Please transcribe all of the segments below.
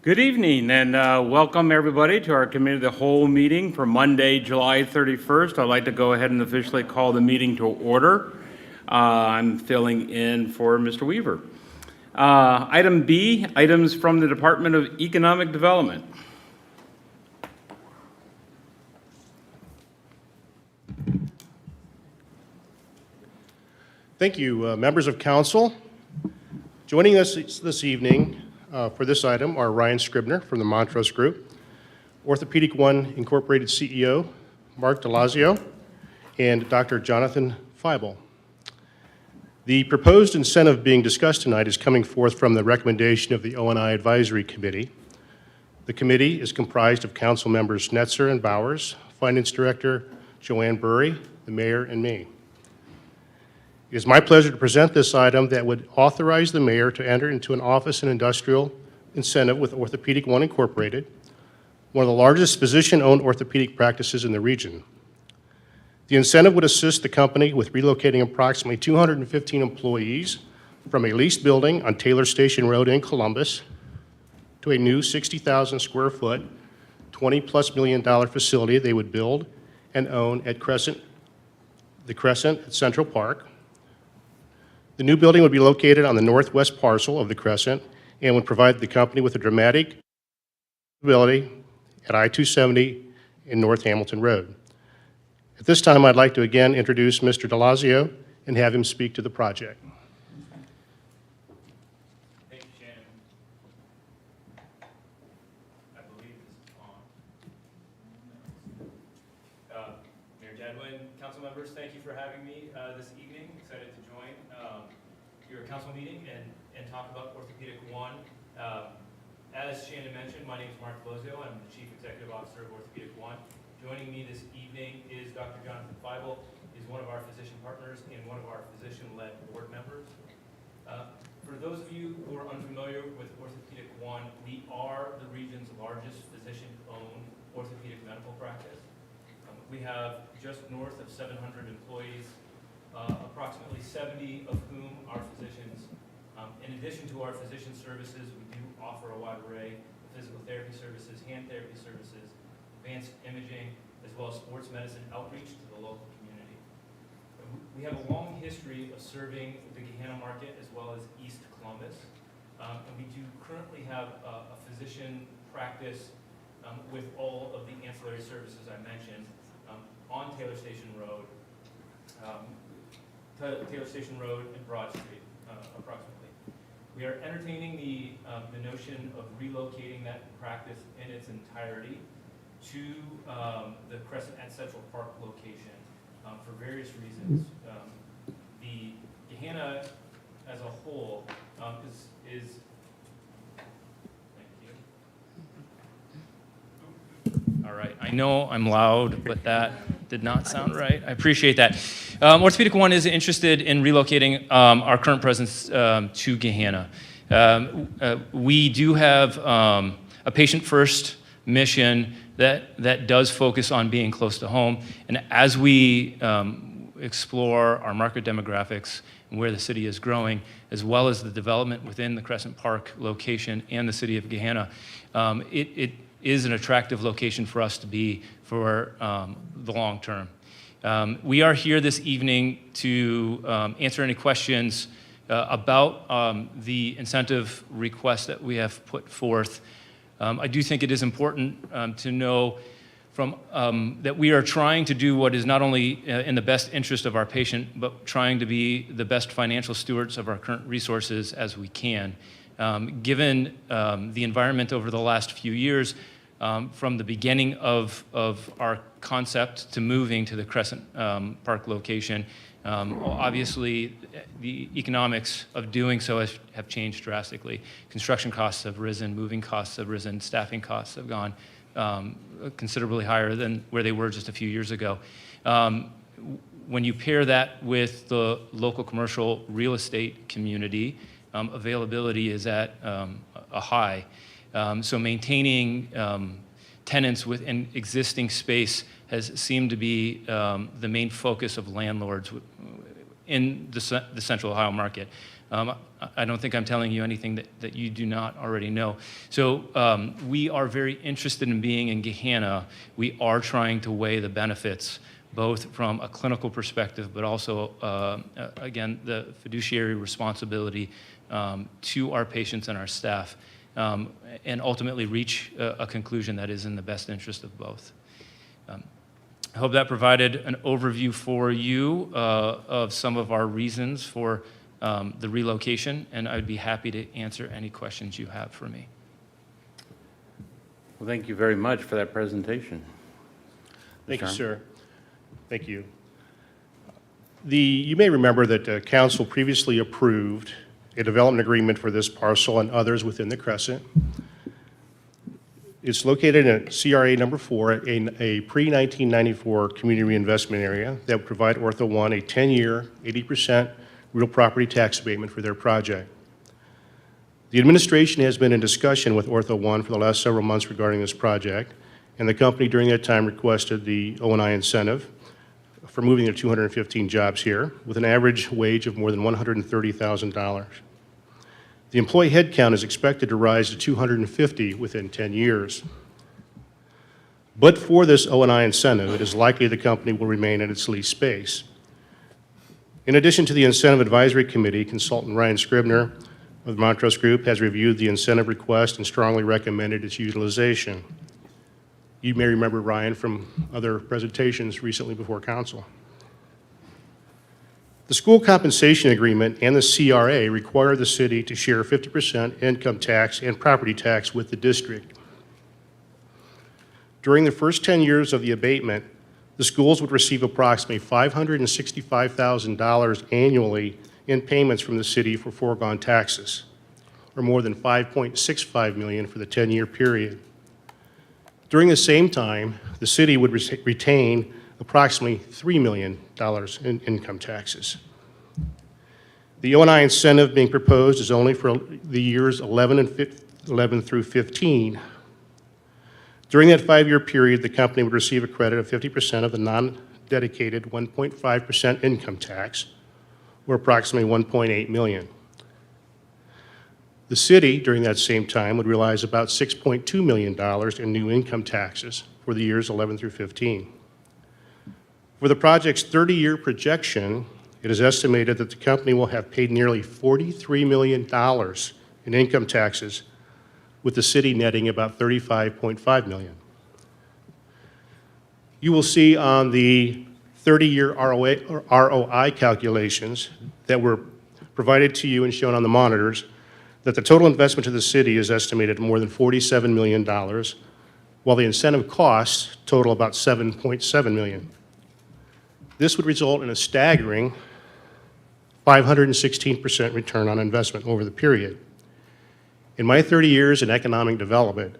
Good evening and welcome everybody to our Committee of the Whole meeting for Monday, July 31st. I'd like to go ahead and officially call the meeting to order. I'm filling in for Mr. Weaver. Item B, items from the Department of Economic Development. Thank you, members of council. Joining us this evening for this item are Ryan Scribner from the Montrose Group, Orthopedic One Incorporated CEO, Mark DeLazio, and Dr. Jonathan Feibel. The proposed incentive being discussed tonight is coming forth from the recommendation of the O&I Advisory Committee. The committee is comprised of council members Netzer and Bowers, Finance Director Joanne Burry, the mayor, and me. It is my pleasure to present this item that would authorize the mayor to enter into an office and industrial incentive with Orthopedic One Incorporated, one of the largest physician-owned orthopedic practices in the region. The incentive would assist the company with relocating approximately 215 employees from a leased building on Taylor Station Road in Columbus to a new 60,000 square foot, $20+ million facility they would build and own at the Crescent at Central Park. The new building would be located on the northwest parcel of the Crescent and would provide the company with a dramatic ability at I-270 and North Hamilton Road. At this time, I'd like to again introduce Mr. DeLazio and have him speak to the project. Thank you, Shannon. I believe this is on. Mayor Jadwin, council members, thank you for having me this evening. Excited to join your council meeting and talk about Orthopedic One. As Shannon mentioned, my name is Mark DeLazio. I'm the Chief Executive Officer of Orthopedic One. Joining me this evening is Dr. Jonathan Feibel. He's one of our physician partners and one of our physician-led board members. For those of you who are unfamiliar with Orthopedic One, we are the region's largest physician-owned orthopedic medical practice. We have just north of 700 employees, approximately 70 of whom are physicians. In addition to our physician services, we do offer a wide array of physical therapy services, hand therapy services, advanced imaging, as well as sports medicine outreach to the local community. We have a long history of serving the Gahanna market as well as East Columbus. And we do currently have a physician practice with all of the ancillary services I mentioned on Taylor Station Road, Taylor Station Road and Broad Street, approximately. We are entertaining the notion of relocating that practice in its entirety to the Crescent at Central Park location for various reasons. The Gahanna as a whole is thank you. All right, I know I'm loud, but that did not sound right. I appreciate that. Orthopedic One is interested in relocating our current presence to Gahanna. We do have a patient-first mission that does focus on being close to home. And as we explore our market demographics and where the city is growing, as well as the development within the Crescent Park location and the city of Gahanna, it is an attractive location for us to be for the long term. We are here this evening to answer any questions about the incentive request that we have put forth. I do think it is important to know that we are trying to do what is not only in the best interest of our patient, but trying to be the best financial stewards of our current resources as we can. Given the environment over the last few years, from the beginning of our concept to moving to the Crescent Park location, obviously the economics of doing so have changed drastically. Construction costs have risen, moving costs have risen, staffing costs have gone considerably higher than where they were just a few years ago. When you pair that with the local commercial real estate community, availability is at a high. So maintaining tenants within existing space has seemed to be the main focus of landlords in the Central Ohio market. I don't think I'm telling you anything that you do not already know. So we are very interested in being in Gahanna. We are trying to weigh the benefits, both from a clinical perspective, but also, again, the fiduciary responsibility to our patients and our staff, and ultimately reach a conclusion that is in the best interest of both. I hope that provided an overview for you of some of our reasons for the relocation, and I'd be happy to answer any questions you have for me. Well, thank you very much for that presentation. Thank you, Mr. sir. Thank you. You may remember that council previously approved a development agreement for this parcel and others within the Crescent. It's located in CRA number 4, a pre-1994 community reinvestment area that would provide Ortho 1 a 10-year, 80% real property tax abatement for their project. The administration has been in discussion with Ortho 1 for the last several months regarding this project, and the company during that time requested the O&I incentive for moving their 215 jobs here with an average wage of more than $130,000. The employee headcount is expected to rise to 250 within 10 years. But for this O&I incentive, it is likely the company will remain in its leased space. In addition to the Incentive Advisory Committee, consultant Ryan Scribner of the Montrose Group has reviewed the incentive request and strongly recommended its utilization. You may remember Ryan from other presentations recently before council. The school compensation agreement and the CRA require the city to share 50% income tax and property tax with the district. During the first 10 years of the abatement, the schools would receive approximately $565,000 annually in payments from the city for foregone taxes, or more than $5.65 million for the 10-year period. During the same time, the city would retain approximately $3 million in income taxes. The O&I incentive being proposed is only for the years 11 through 15. During that 5-year period, the company would receive a credit of 50% of the non-dedicated 1.5% income tax, or approximately $1.8 million. The city, during that same time, would realize about $6.2 million in new income taxes for the years 11 through 15. For the project's 30-year projection, it is estimated that the company will have paid nearly $43 million in income taxes, with the city netting about $35.5 million. You will see on the 30-year ROI calculations that were provided to you and shown on the monitors that the total investment to the city is estimated at more than $47 million, while the incentive costs total about $7.7 million. This would result in a staggering 516% return on investment over the period. In my 30 years in economic development,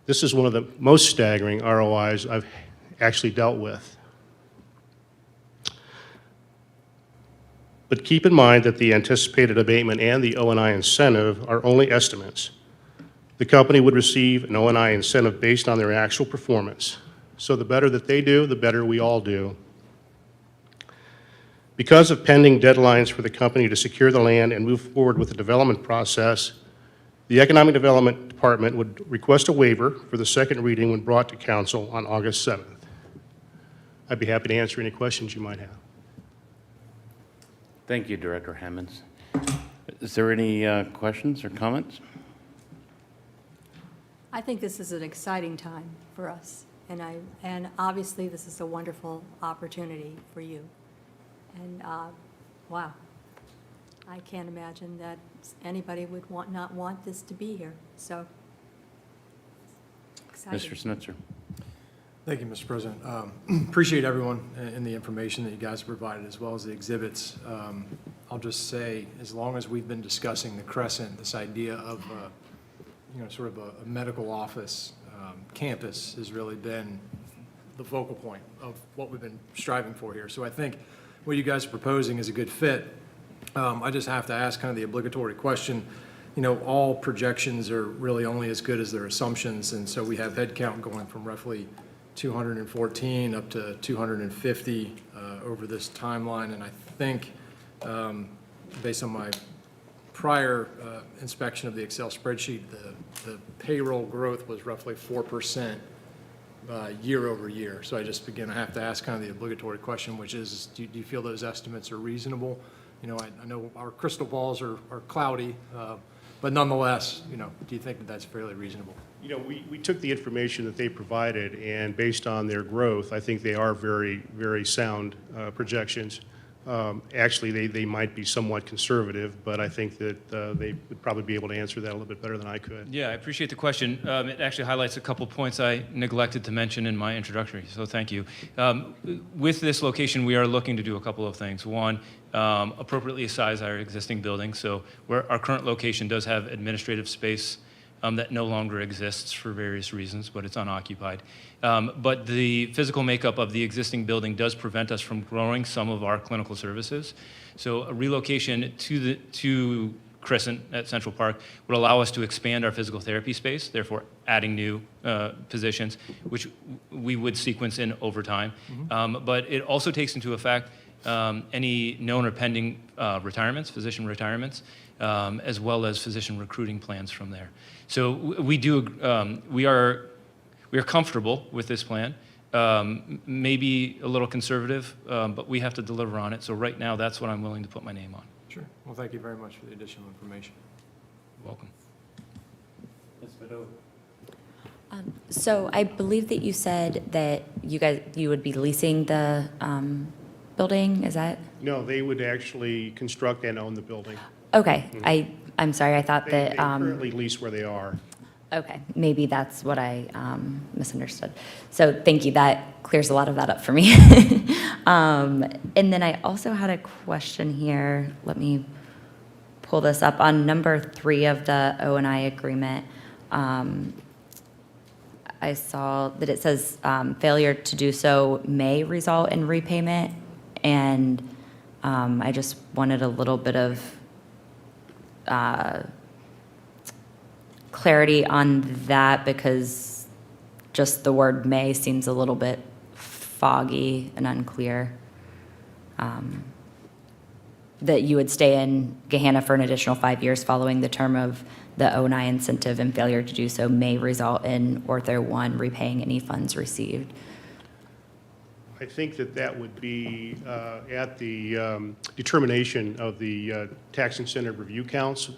this is one of the most staggering ROIs I've actually dealt with. But keep in mind that the anticipated abatement and the O&I incentive are only estimates. The company would receive an O&I incentive based on their actual performance. So the better that they do, the better we all do. Because of pending deadlines for the company to secure the land and move forward with the development process, the Economic Development Department would request a waiver for the second reading when brought to council on August 7th. I'd be happy to answer any questions you might have. Thank you, Director Hammonds. Is there any questions or comments? I think this is an exciting time for us, and obviously this is a wonderful opportunity for you. And wow, I can't imagine that anybody would not want this to be here. So exciting. Mr. Snitzer. Thank you, Mr. President. Appreciate everyone and the information that you guys provided, as well as the exhibits. I'll just say, as long as we've been discussing the Crescent, this idea of sort of a medical office campus has really been the focal point of what we've been striving for here. So I think what you guys are proposing is a good fit. I just have to ask kind of the obligatory question. All projections are really only as good as their assumptions, and so we have headcount going from roughly 214 up to 250 over this timeline, and I think, based on my prior inspection of the Excel spreadsheet, the payroll growth was roughly 4% year over year. So I just, again, I have to ask kind of the obligatory question, which is, do you feel those estimates are reasonable? You know, I know our crystal balls are cloudy, but nonetheless, you know, do you think that that's fairly reasonable? You know, we took the information that they provided, and based on their growth, I think they are very, very sound projections. Actually, they might be somewhat conservative, but I think that they would probably be able to answer that a little bit better than I could. Yeah, I appreciate the question. It actually highlights a couple points I neglected to mention in my introductory, so thank you. With this location, we are looking to do a couple of things. One, appropriately size our existing building. So where our current location does have administrative space that no longer exists for various reasons, but it's unoccupied. But the physical makeup of the existing building does prevent us from growing some of our clinical services. So a relocation to Crescent at Central Park would allow us to expand our physical therapy space, therefore adding new positions, which we would sequence in over time. But it also takes into effect any known or pending retirements, physician retirements, as well as physician recruiting plans from there. So we are comfortable with this plan, maybe a little conservative, but we have to deliver on it. So right now, that's what I'm willing to put my name on. Sure. Well, thank you very much for the additional information. Welcome. So I believe that you said that you would be leasing the building, is that? No, they would actually construct and own the building. Okay, I'm sorry, I thought They that, currently lease where they are. okay, maybe that's what I misunderstood. So thank you, that clears a lot of that up for me. And then I also had a question here, let me pull this up. On number 3 of the O&I agreement, I saw that it says failure to do so may result in repayment, and I just wanted a little bit of clarity on that, because just the word may seems a little bit foggy and unclear. That you would stay in Gahanna for an additional 5 years following the term of the O&I incentive, and failure to do so may result in Ortho 1 repaying any funds received. I think that would be at the determination of the Tax Incentive Review Council,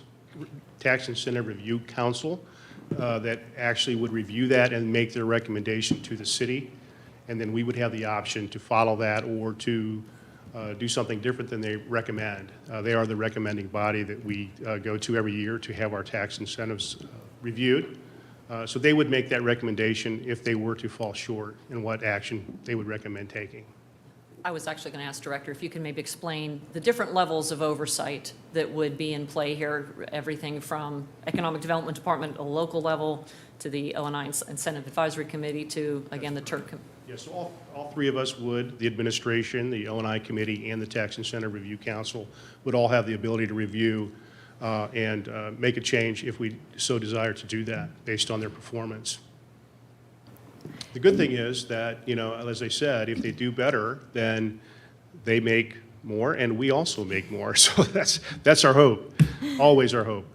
that actually would review that and make their recommendation to the city. And then we would have the option to follow that or to do something different than they recommend. They are the recommending body that we go to every year to have our tax incentives reviewed. So they would make that recommendation if they were to fall short, and what action they would recommend taking. I was actually going to ask Director if you can maybe explain the different levels of oversight that would be in play here, everything from Economic Development Department at a local level to the O&I Incentive Advisory Committee to, again, the TURC. Yes, so all 3 of us would, the administration, the O&I Committee, and the Tax Incentive Review Council would all have the ability to review and make a change if we so desire to do that based on their performance. The good thing is that, you know, as I said, if they do better, then they make more and we also make more. So that's our hope, always our hope.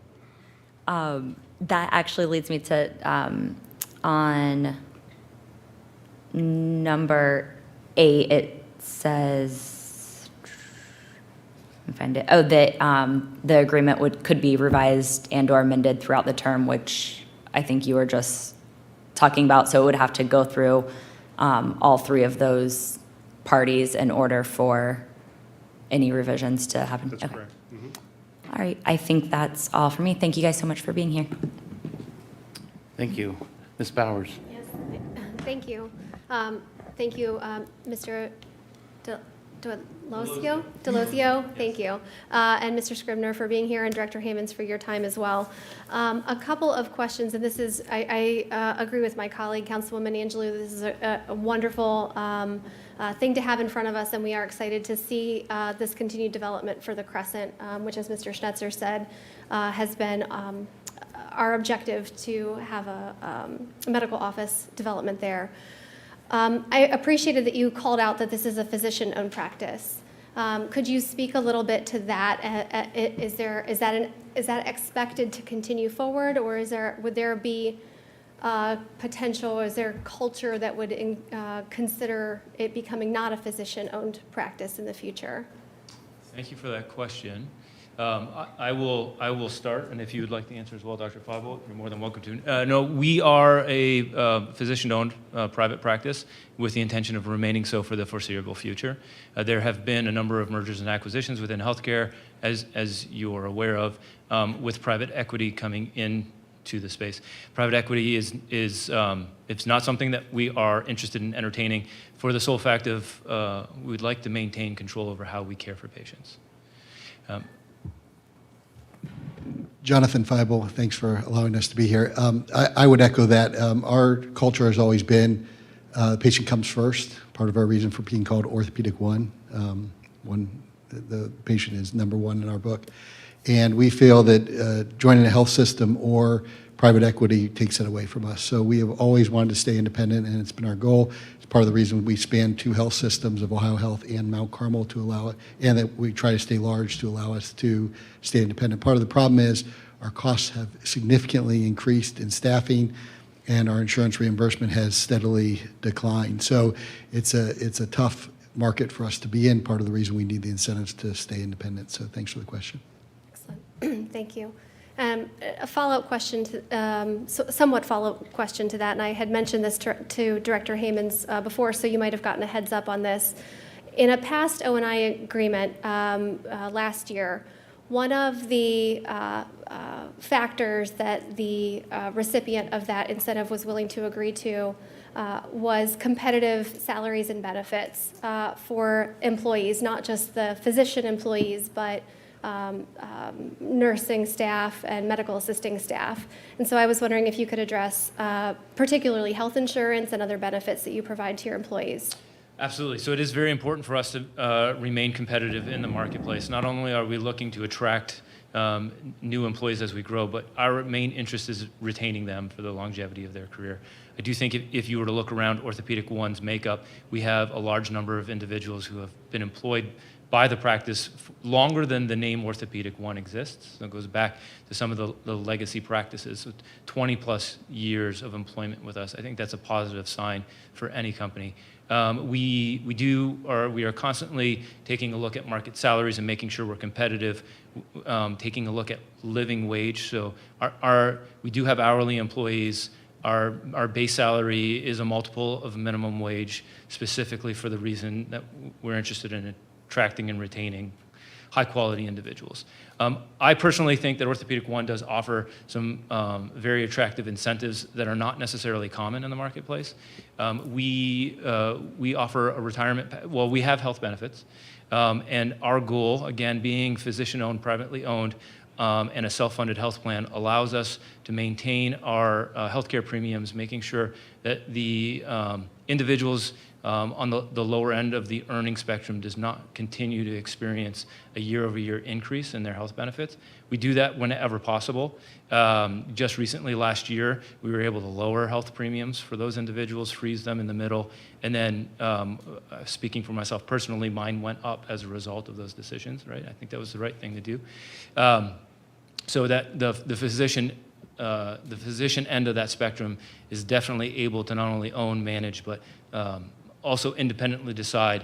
That actually leads me to, on number 8, it says, let me find it. Oh, that the agreement could be revised and or amended throughout the term, which I think you were just talking about. So it would have to go through all 3 of those parties in order for any revisions to happen. That's correct. All right, I think that's all for me. Thank you guys so much for being here. Thank you. Ms. Bowers. Yes, thank you. Thank you, Mr. Delosio, thank you. And Mr. Scribner for being here, and Director Hammonds for your time as well. A couple of questions, and this is, I agree with my colleague, Councilwoman Angelou, this is a wonderful thing to have in front of us, and we are excited to see this continued development for the Crescent, which, as Mr. Schnetzer said, has been our objective to have a medical office development there. I appreciated that you called out that this is a physician-owned practice. Could you speak a little bit to that? Is that expected to continue forward, or would there be potential, is there culture that would consider it becoming not a physician-owned practice in the future? Thank you for that question. I will start, and if you would like to answer as well, Dr. Fabo, you're more than welcome to. No, we are a physician-owned private practice with the intention of remaining so for the foreseeable future. There have been a number of mergers and acquisitions within healthcare, as you are aware of, with private equity coming into the space. Private equity is it's not something that we are interested in entertaining for the sole fact of we'd like to maintain control over how we care for patients. Jonathan Feibel, thanks for allowing us to be here. I would echo that. Our culture has always been the patient comes first, part of our reason for being called Orthopedic One. The patient is number one in our book. And we feel that joining a health system or private equity takes it away from us. So we have always wanted to stay independent, and it's been our goal. It's part of the reason we span 2 health systems of Ohio Health and Mount Carmel to allow it, and that we try to stay large to allow us to stay independent. Part of the problem is our costs have significantly increased in staffing, and our insurance reimbursement has steadily declined. So it's a tough market for us to be in, part of the reason we need the incentives to stay independent. So thanks for the question. Excellent. Thank you. A follow-up question, somewhat follow-up question to that, and I had mentioned this to Director Hamans before, so you might have gotten a heads up on this. In a past O&I agreement last year, one of the factors that the recipient of that incentive was willing to agree to was competitive salaries and benefits for employees, not just the physician employees, but nursing staff and medical assisting staff. And so I was wondering if you could address particularly health insurance and other benefits that you provide to your employees. Absolutely. So it is very important for us to remain competitive in the marketplace. Not only are we looking to attract new employees as we grow, but our main interest is retaining them for the longevity of their career. I do think if you were to look around Orthopedic One's makeup, we have a large number of individuals who have been employed by the practice longer than the name Orthopedic One exists. So it goes back to some of the legacy practices with 20 plus years of employment with us. I think that's a positive sign for any company. We are constantly taking a look at market salaries and making sure we're competitive, taking a look at living wage. So we do have hourly employees. Our base salary is a multiple of minimum wage, specifically for the reason that we're interested in attracting and retaining high-quality individuals. I personally think that Orthopedic One does offer some very attractive incentives that are not necessarily common in the marketplace. We offer a retirement, we have health benefits, and our goal, again, being physician-owned, privately owned, and a self-funded health plan allows us to maintain our healthcare premiums, making sure that the individuals on the lower end of the earning spectrum does not continue to experience a year-over-year increase in their health benefits. We do that whenever possible. Just recently, last year, we were able to lower health premiums for those individuals, freeze them in the middle, and then, speaking for myself personally, mine went up as a result of those decisions, right? I think that was the right thing to do. So that the physician end of that spectrum is definitely able to not only own, manage, but also independently decide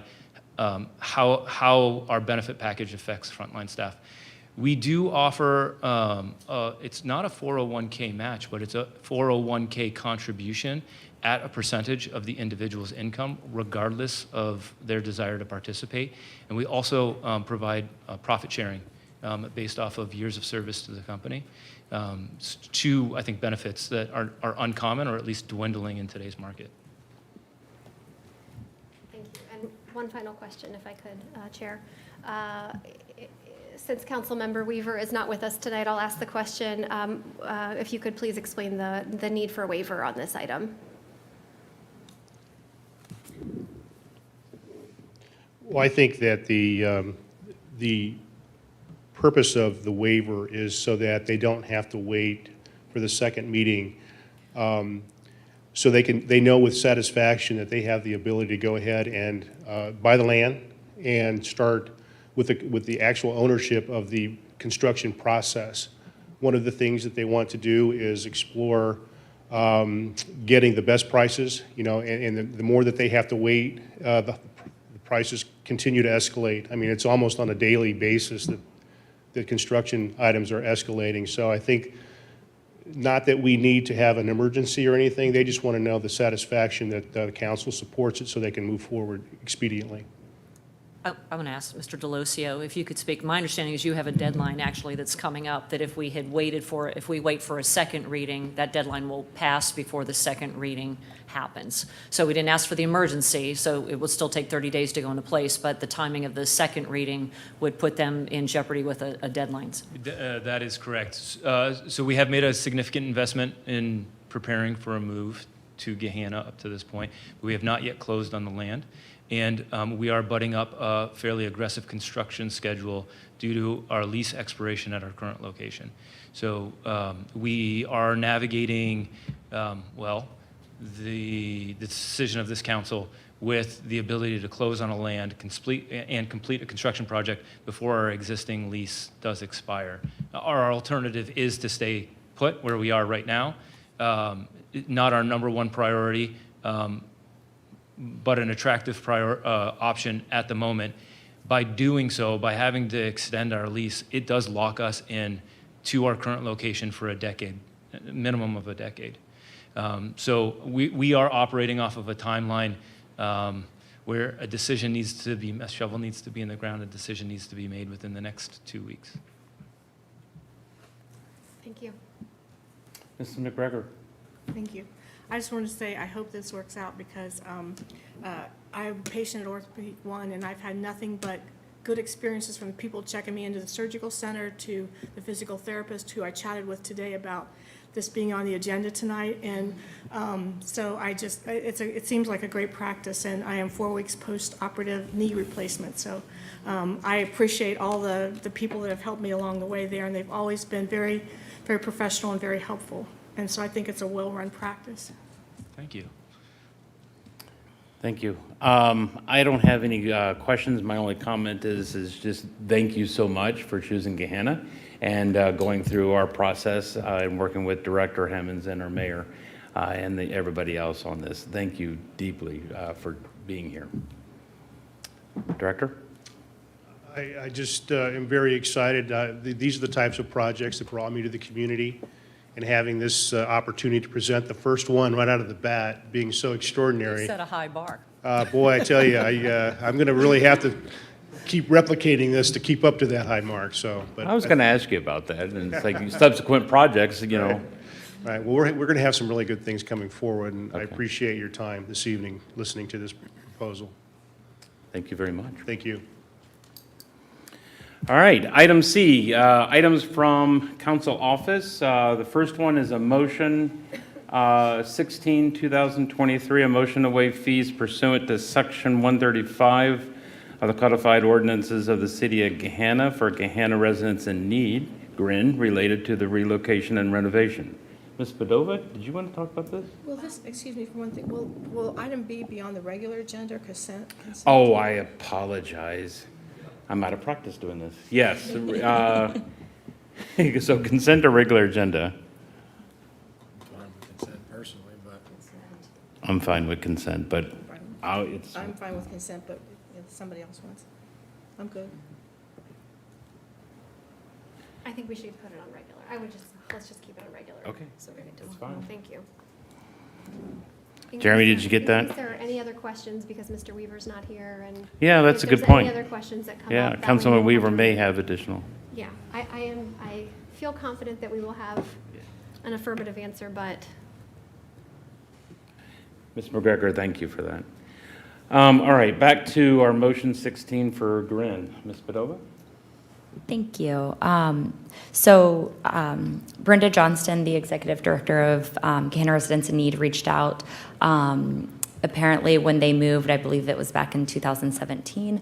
how our benefit package affects frontline staff. We do offer, it's not a 401k match, but it's a 401k contribution at a percentage of the individual's income, regardless of their desire to participate. And we also provide profit sharing based off of years of service to the company. 2, I think, benefits that are uncommon or at least dwindling in today's market. One final question, if I could, Chair. Since Councilmember Weaver is not with us tonight, I'll ask the question, if you could please explain the need for a waiver on this item. Well, I think that the purpose of the waiver is so that they don't have to wait for the second meeting. So they know with satisfaction that they have the ability to go ahead and buy the land and start with the actual ownership of the construction process. One of the things that they want to do is explore getting the best prices, and the more that they have to wait, the prices continue to escalate. I mean, it's almost on a daily basis that construction items are escalating. So I think, not that we need to have an emergency or anything, they just want to know the satisfaction that the council supports it so they can move forward expediently. I want to ask Mr. Delosio if you could speak. My understanding is you have a deadline actually that's coming up, that if we wait for a second reading, that deadline will pass before the second reading happens. So we didn't ask for the emergency, so it will still take 30 days to go into place, but the timing of the second reading would put them in jeopardy with a deadline. That is correct. So we have made a significant investment in preparing for a move to Gahanna up to this point. We have not yet closed on the land. And we are butting up a fairly aggressive construction schedule due to our lease expiration at our current location. So we are navigating, the decision of this council with the ability to close on a land complete a construction project before our existing lease does expire. Our alternative is to stay put where we are right now. Not our number one priority, but an attractive option at the moment. By doing so, by having to extend our lease, it does lock us in to our current location for a decade, minimum of a decade. So we are operating off of a timeline where a shovel needs to be in the ground, a decision needs to be made within the next 2 weeks. Thank you. Mr. McGregor. Thank you. I just wanted to say I hope this works out because I'm a patient at Orthopedic One, and I've had nothing but good experiences from the people checking me into the surgical center to the physical therapist who I chatted with today about this being on the agenda tonight. And so it seems like a great practice, and I am 4 weeks post-operative knee replacement. So I appreciate all the people that have helped me along the way there, and they've always been very, very professional and very helpful. And so I think it's a well-run practice. Thank you. Thank you. I don't have any questions. My only comment is just thank you so much for choosing Gahanna and going through our process and working with Director Hemmons and our mayor and everybody else on this. Thank you deeply for being here. Director? I just am very excited. These are the types of projects that brought me to the community, and having this opportunity to present the first one right out of the bat being so extraordinary. You set a high bar. Boy, I tell you, I'm going to really have to keep replicating this to keep up to that high mark. So, but I was going to ask you about that, and it's like subsequent projects, Right. Well, we're going to have some really good things coming forward, and I Okay. appreciate your time this evening listening to this proposal. Thank you very much. Thank you. All right, item C, items from council office. The first one is a motion 16, 2023, a motion to waive fees pursuant to Section 135 of the codified ordinances of the city of Gahanna for Gahanna residents in need, GRIN, related to the relocation and renovation. Ms. Padova, did you want to talk about this? Will this, excuse me for one thing, will item B be on the regular agenda or consent? Oh, I apologize. I'm out of practice doing this. Yes. So consent or regular agenda? Fine with consent personally, but I'm fine with consent, but it's, I'm fine with consent, but if somebody else wants, I'm good. I think we should put it on regular. Let's just keep it on regular. Okay, So we can that's fine. Thank you. Jeremy, did you get that? Is there any other questions, because Mr. Weaver's not here, and? Yeah, that's if a good there's point. Any other questions that come up? Yeah, that way Councilman we'll Weaver have may to- have additional. Yeah, I feel confident that we will have an affirmative answer, but Ms. McGregor, thank you for that. All right, back to our motion 16 for GRIN. Ms. Padova? Thank you. So Brenda Johnston, the executive director of Gahanna Residents in Need, reached out. Apparently, when they moved, I believe it was back in 2017,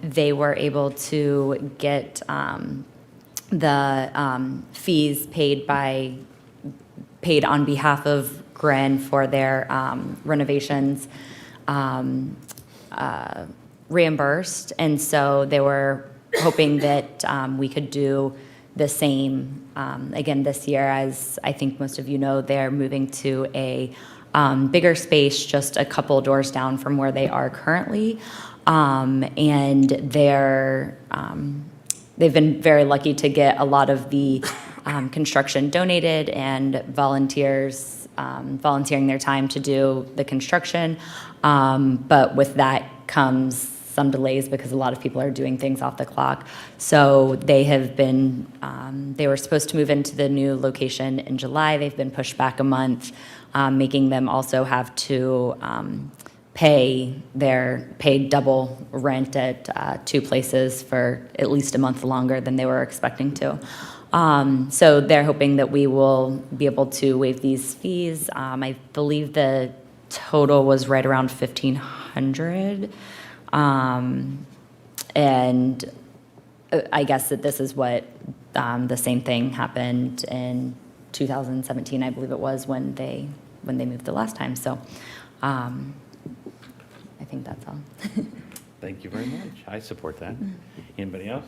they were able to get the fees paid on behalf of GRIN for their renovations. reimbursed, and so they were hoping that we could do the same again this year. As I think most of you know, they're moving to a bigger space just a couple doors down from where they are currently, and they've been very lucky to get a lot of the construction donated and volunteers volunteering their time to do the construction. But with that comes some delays because a lot of people are doing things off the clock. So they have been, they were supposed to move into the new location in July. They've been pushed back a month, making them also have to pay double rent at two places for at least a month longer than they were expecting to. So they're hoping that we will be able to waive these fees. I believe the total was right around $1,500. And I guess that this is what the same thing happened in 2017, I believe it was, when they moved the last time. So I think that's all. Thank you very much. I support that. Anybody else?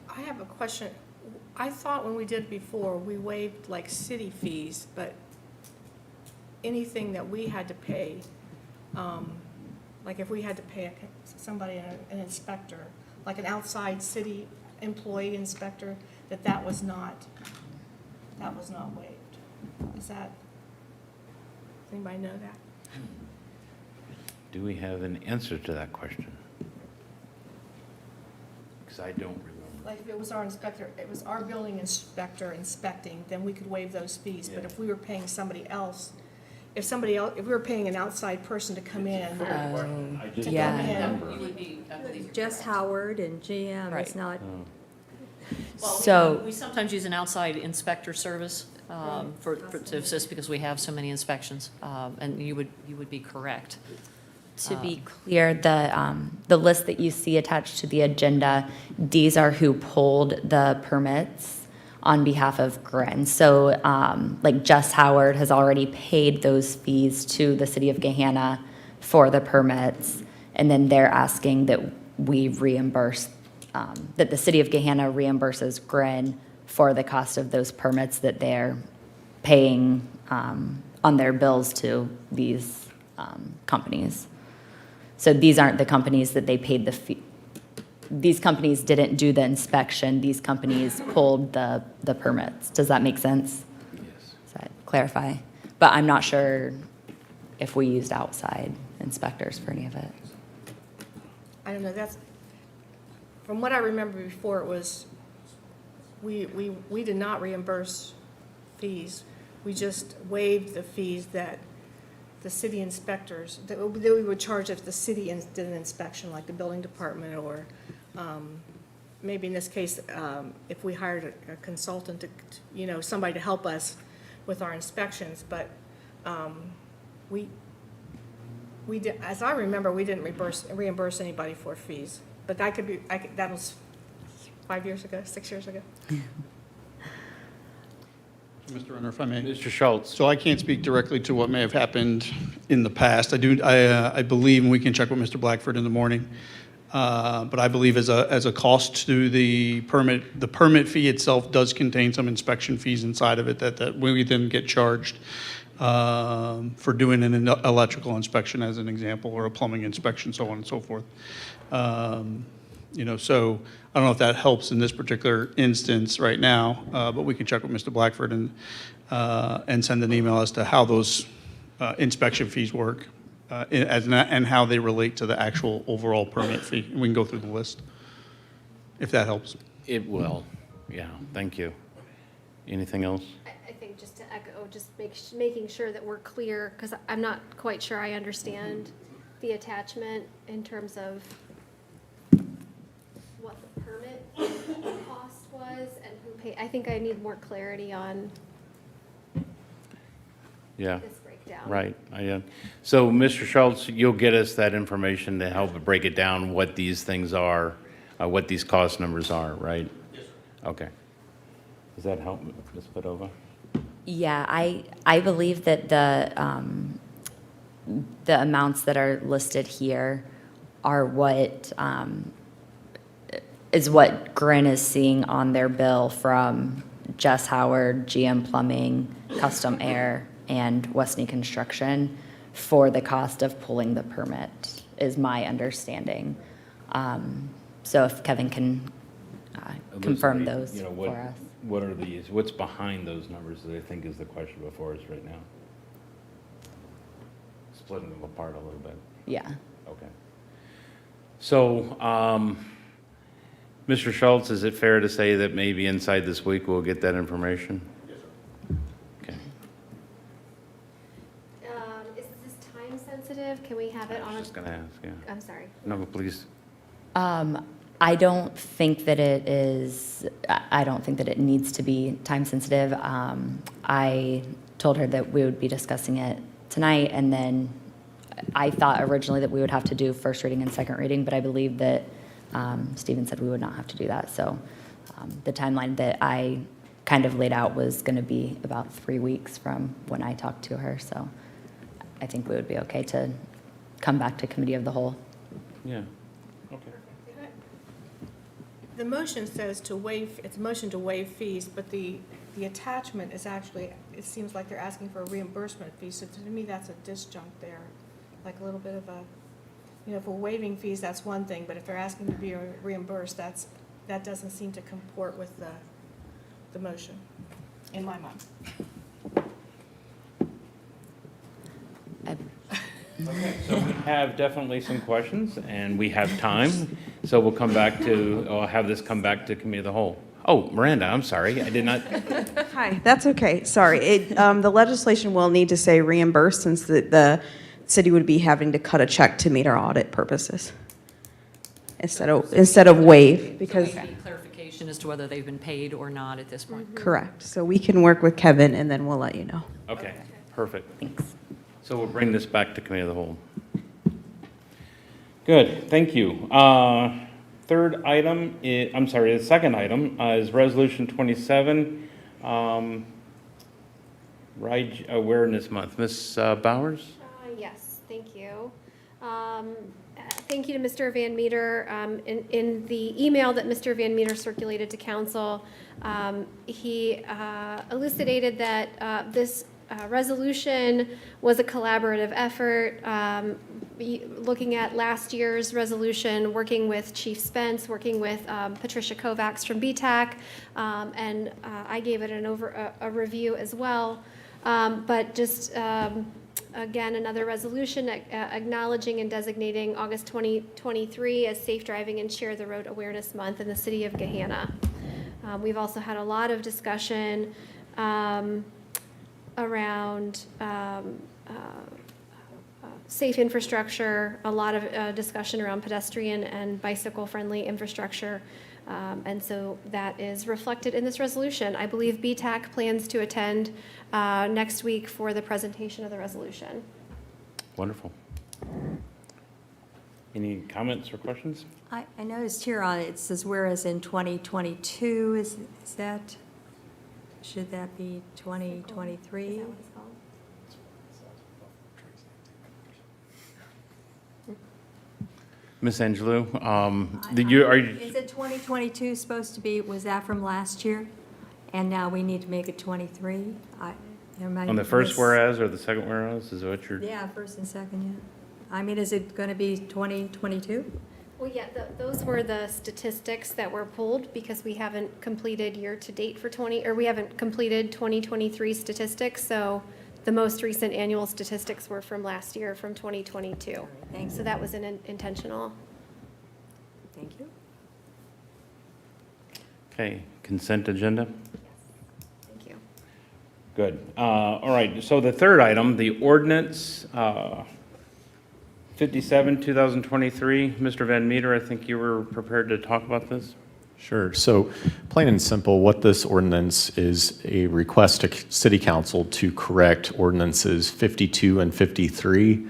I have a question. I thought when we did before, we waived like city fees, but anything that we had to pay, like if we had to pay somebody, an inspector, like an outside city employee inspector, that was not waived. Is that, does anybody know that? Do we have an answer to that question? Because I don't remember. Like if it was our inspector, it was our building inspector inspecting, then we could waive those fees. But if we were paying somebody else, if we were paying an outside person to come in, I just don't Yeah. remember. Jess Howard and GM, Right. it's not, Well, So- we sometimes use an outside inspector service to assist because we have so many inspections, and you would be correct. To be clear, the list that you see attached to the agenda, these are who pulled the permits on behalf of Grin. So like Jess Howard has already paid those fees to the city of Gahanna for the permits, and then they're asking that we reimburse, that the city of Gahanna reimburses Grin for the cost of those permits that they're paying on their bills to these companies. So these aren't the companies that they paid the fee. These companies didn't do the inspection. These companies pulled the permits. Does that make sense? Yes. Does that clarify? But I'm not sure if we used outside inspectors for any of it. I don't know, that's, from what I remember before, it was, we did not reimburse fees. We just waived the fees that the city inspectors, that we would charge if the city did an inspection, like the building department, or maybe in this case, if we hired a consultant to, somebody to help us with our inspections. But we did, as I remember, we didn't reimburse anybody for fees. But that could be, that was 5 years ago, 6 years ago. Mr. Renner, if I may. Mr. Schultz. So I can't speak directly to what may have happened in the past. I believe, and we can check with Mr. Blackford in the morning, but I believe as a cost to the permit fee itself does contain some inspection fees inside of it that we then get charged for doing an electrical inspection, as an example, or a plumbing inspection, so on and so forth. So I don't know if that helps in this particular instance right now, but we can check with Mr. Blackford and send an email as to how those inspection fees work and how they relate to the actual overall permit fee. We can go through the list, if that helps. It will. Yeah, thank you. Anything else? I think just to echo, just making sure that we're clear, because I'm not quite sure I understand the attachment in terms of what the permit cost was and who paid. I think I need more clarity on Yeah. this breakdown. Right. So, Mr. Schultz, you'll get us that information to help break it down, what these things are, what these cost numbers are, right? Yes, sir. Okay. Does that help, Ms. Padova? Yeah, I believe that the amounts that are listed here are what is what Grin is seeing on their bill from Jess Howard, GM Plumbing, Custom Air, and Westney Construction for the cost of pulling the permit, is my understanding. So if Kevin can confirm those You know, for us. what are these, what's behind those numbers that I think is the question before us right now? Splitting them apart a little bit. Yeah. Okay. So, Mr. Schultz, is it fair to say that maybe inside this week we'll get that information? Yes, sir. Okay. Is this time sensitive? Can we have it I on? was just gonna ask, yeah. I'm sorry. No, please. I don't think that it is, I don't think that it needs to be time sensitive. I told her that we would be discussing it tonight, and then I thought originally that we would have to do first reading and second reading, but I believe that Stephen said we would not have to do that. So the timeline that I kind of laid out was going to be about 3 weeks from when I talked to her. So I think we would be okay to come back to committee of the whole. Yeah. Okay. The motion says to waive, it's a motion to waive fees, but the attachment is actually, it seems like they're asking for a reimbursement fee. So to me, that's a disjunct there, like a little bit of a, you know, if we're waiving fees, that's one thing, but if they're asking to be reimbursed, that doesn't seem to comport with the motion, in my mind. Okay, so we have definitely some questions, and we have time, so we'll come back to, I'll have this come back to committee of the whole. Oh, Miranda, I'm sorry, I did not, Hi, that's okay. Sorry. The legislation will need to say reimburse since the city would be having to cut a check to meet our audit purposes instead of waive because, Any clarification as to whether they've been paid or not at this point? correct. So we can work with Kevin and then we'll let you know. okay, perfect. Thanks. So we'll bring this back to committee of the whole. Good, thank you. Third item, the second item is Resolution 27, Ride Awareness Month. Ms. Bowers? Yes, thank you. Thank you to Mr. Van Meter. In the email that Mr. Van Meter circulated to council, he elucidated that this resolution was a collaborative effort, looking at last year's resolution, working with Chief Spence, working with Patricia Kovacs from BTAC, and I gave it a review as well. But just, again, another resolution acknowledging and designating August 2023 as Safe Driving and Share the Road Awareness Month in the city of Gahanna. We've also had a lot of discussion around safe infrastructure, a lot of discussion around pedestrian and bicycle-friendly infrastructure. And so that is reflected in this resolution. I believe BTAC plans to attend next week for the presentation of the resolution. Wonderful. Any comments or questions? I noticed here on it says whereas in 2022, is that, should that be 2023? Is that what it's called? Ms. Angelou, Is it 2022 supposed to be, was that from last year? And now we need to make it 23? on the first whereas or the second whereas, is what you're? Yeah, first and second, yeah. I mean, is it going to be 2022? Well, yeah, those were the statistics that were pulled because we haven't completed year-to-date for we haven't completed 2023 statistics, so the most recent annual statistics were from last year, from 2022. Thanks. So that was intentional. Thank you. Okay, consent agenda? Thank you. Good. All right, so the third item, the ordinance 57, 2023. Mr. Van Meter, I think you were prepared to talk about this? Sure. So plain and simple, what this ordinance is a request to City Council to correct ordinances 52 and 53.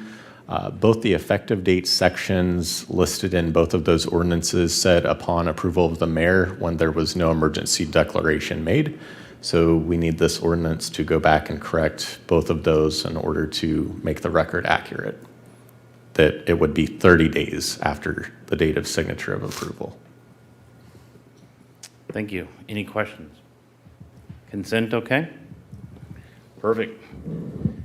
Both the effective date sections listed in both of those ordinances said upon approval of the mayor when there was no emergency declaration made. So we need this ordinance to go back and correct both of those in order to make the record accurate, that it would be 30 days after the date of signature of approval. Thank you. Any questions? Consent, okay? Perfect.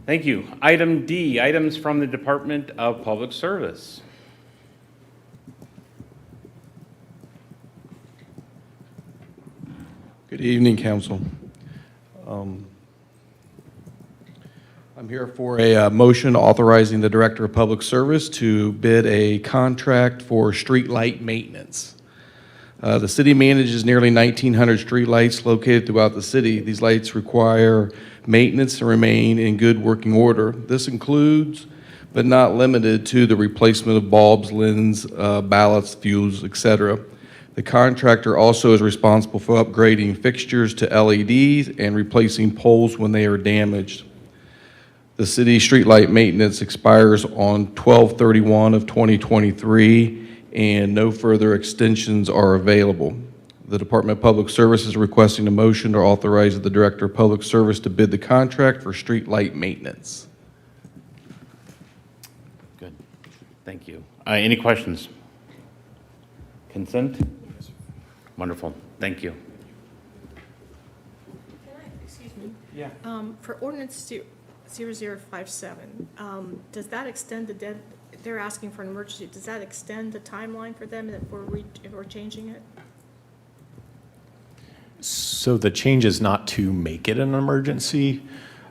Thank you. Item D, items from the Department of Public Service. Good evening, council. I'm here for a motion authorizing the Director of Public Service to bid a contract for street light maintenance. The city manages nearly 1,900 street lights located throughout the city. These lights require maintenance to remain in good working order. This includes, but not limited to, the replacement of bulbs, lens, ballasts, fuels, etc. The contractor also is responsible for upgrading fixtures to LEDs and replacing poles when they are damaged. The city streetlight maintenance expires on 12/31 of 2023, and no further extensions are available. The Department of Public Service is requesting a motion to authorize the Director of Public Service to bid the contract for streetlight maintenance. Good. Thank you. Any questions? Consent? Wonderful. Thank you. Excuse me. Yeah. For ordinance 0057, does that extend the they're asking for an emergency, does that extend the timeline for them if we're changing it? So the change is not to make it an emergency.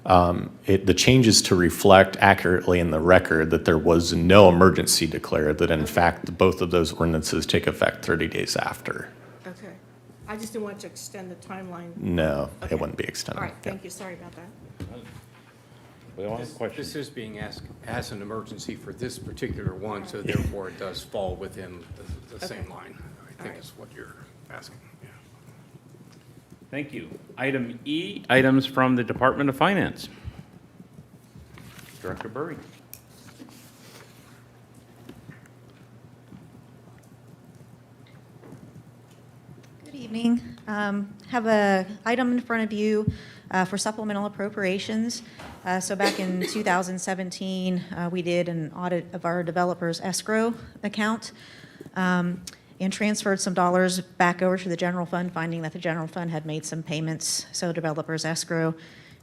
The change is to reflect accurately in the record that there was no emergency declared, that in fact, both of those ordinances take effect 30 days after. Okay. I just didn't want to extend the timeline. No, Okay. it wouldn't be extended. All right, thank you, sorry about that. We don't have questions. This is being asked as an emergency for this particular one, so therefore it does fall within the same line, I think is what you're asking. Yeah. Thank you. Item E, items from the Department of Finance. Director Burry. Good evening. Have a item in front of you for supplemental appropriations. So back in 2017, we did an audit of our developer's escrow account and transferred some dollars back over to the general fund, finding that the general fund had made some payments, so developer's escrow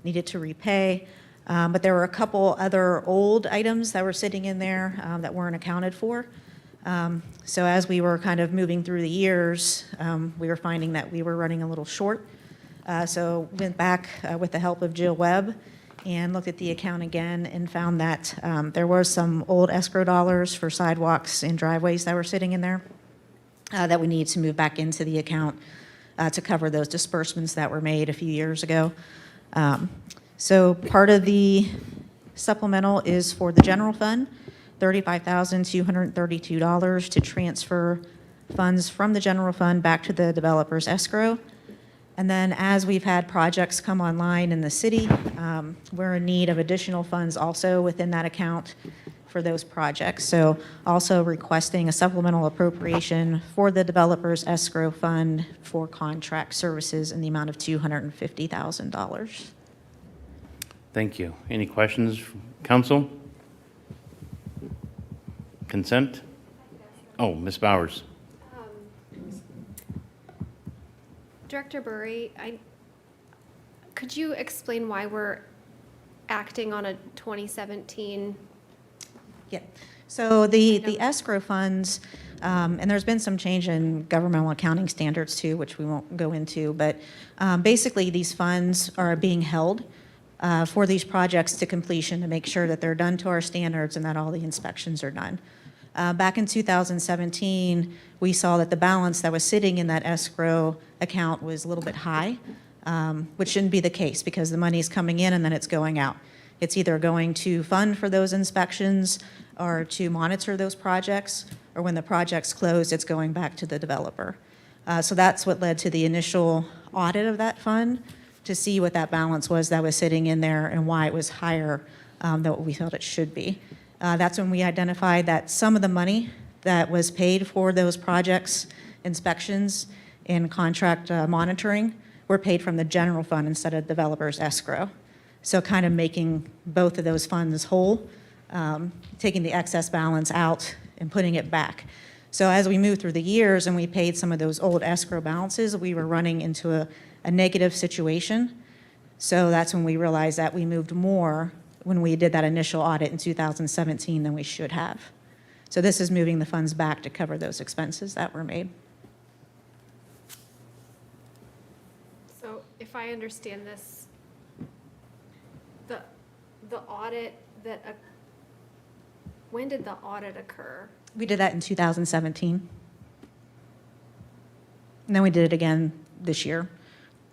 needed to repay. But there were a couple other old items that were sitting in there that weren't accounted for. So as we were kind of moving through the years, we were finding that we were running a little short. So went back with the help of Jill Webb and looked at the account again and found that there were some old escrow dollars for sidewalks and driveways that were sitting in there that we need to move back into the account to cover those disbursements that were made a few years ago. So part of the supplemental is for the general fund, $35,232 to transfer funds from the general fund back to the developer's escrow. And then as we've had projects come online in the city, we're in need of additional funds also within that account for those projects. So also requesting a supplemental appropriation for the developer's escrow fund for contract services in the amount of $250,000. Thank you. Any questions, from council? Consent? Oh, Ms. Bowers. Director Burry, could you explain why we're acting on a 2017? Yeah, so the escrow funds, and there's been some change in governmental accounting standards too, which we won't go into, but basically these funds are being held for these projects to completion to make sure that they're done to our standards and that all the inspections are done. Back in 2017, we saw that the balance that was sitting in that escrow account was a little bit high, which shouldn't be the case because the money's coming in and then it's going out. It's either going to fund for those inspections or to monitor those projects, or when the project's closed, it's going back to the developer. So that's what led to the initial audit of that fund, to see what that balance was that was sitting in there and why it was higher than what we felt it should be. That's when we identified that some of the money that was paid for those projects, inspections, and contract monitoring were paid from the general fund instead of developers escrow. So kind of making both of those funds whole, taking the excess balance out and putting it back. So as we moved through the years and we paid some of those old escrow balances, we were running into a negative situation. So that's when we realized that we moved more when we did that initial audit in 2017 than we should have. So this is moving the funds back to cover those expenses that were made. So if I understand this, the audit that, when did the audit occur? We did that in 2017. And then we did it again this year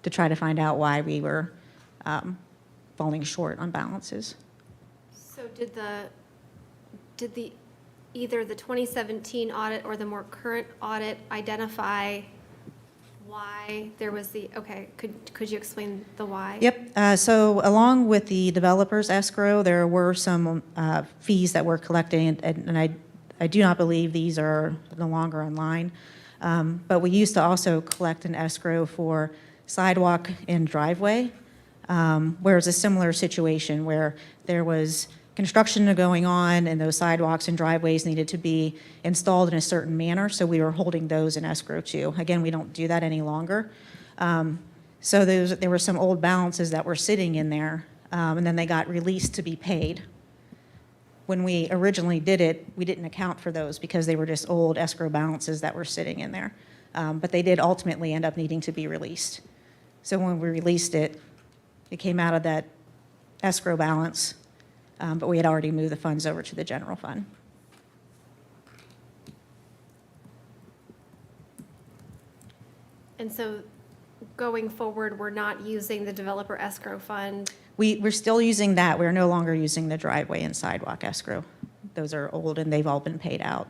to try to find out why we were falling short on balances. So did either the 2017 audit or the more current audit identify why there was okay, could you explain the why? Yep, so along with the developer's escrow, there were some fees that were collected, and I do not believe these are no longer online. But we used to also collect an escrow for sidewalk and driveway, where it's a similar situation where there was construction going on and those sidewalks and driveways needed to be installed in a certain manner, so we were holding those in escrow too. Again, we don't do that any longer. So there were some old balances that were sitting in there, and then they got released to be paid. When we originally did it, we didn't account for those because they were just old escrow balances that were sitting in there. But they did ultimately end up needing to be released. So when we released it, it came out of that escrow balance, but we had already moved the funds over to the general fund. And so going forward, we're not using the developer escrow fund? We're still using that. We're no longer using the driveway and sidewalk escrow. Those are old and they've all been paid out.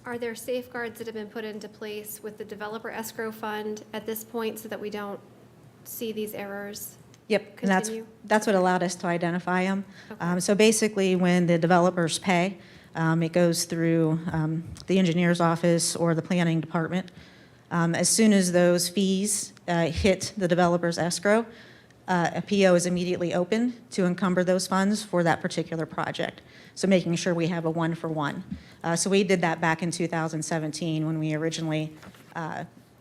Are there safeguards that have been put into place with the developer escrow fund at this point so that we don't see these errors? Yep, and Continue. that's what allowed us to identify them. Okay. So basically, when the developers pay, it goes through the engineer's office or the planning department. As soon as those fees hit the developer's escrow, a PO is immediately opened to encumber those funds for that particular project. So making sure we have a one-for-one. So we did that back in 2017 when we originally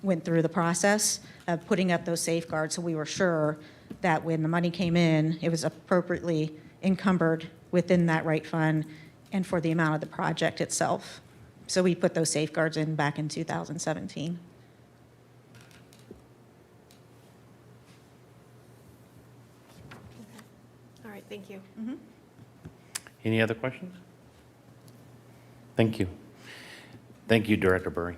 went through the process of putting up those safeguards, so we were sure that when the money came in, it was appropriately encumbered within that right fund and for the amount of the project itself. So we put those safeguards in back in 2017. All right, thank you. Any other questions? Thank you. Thank you, Director Burry.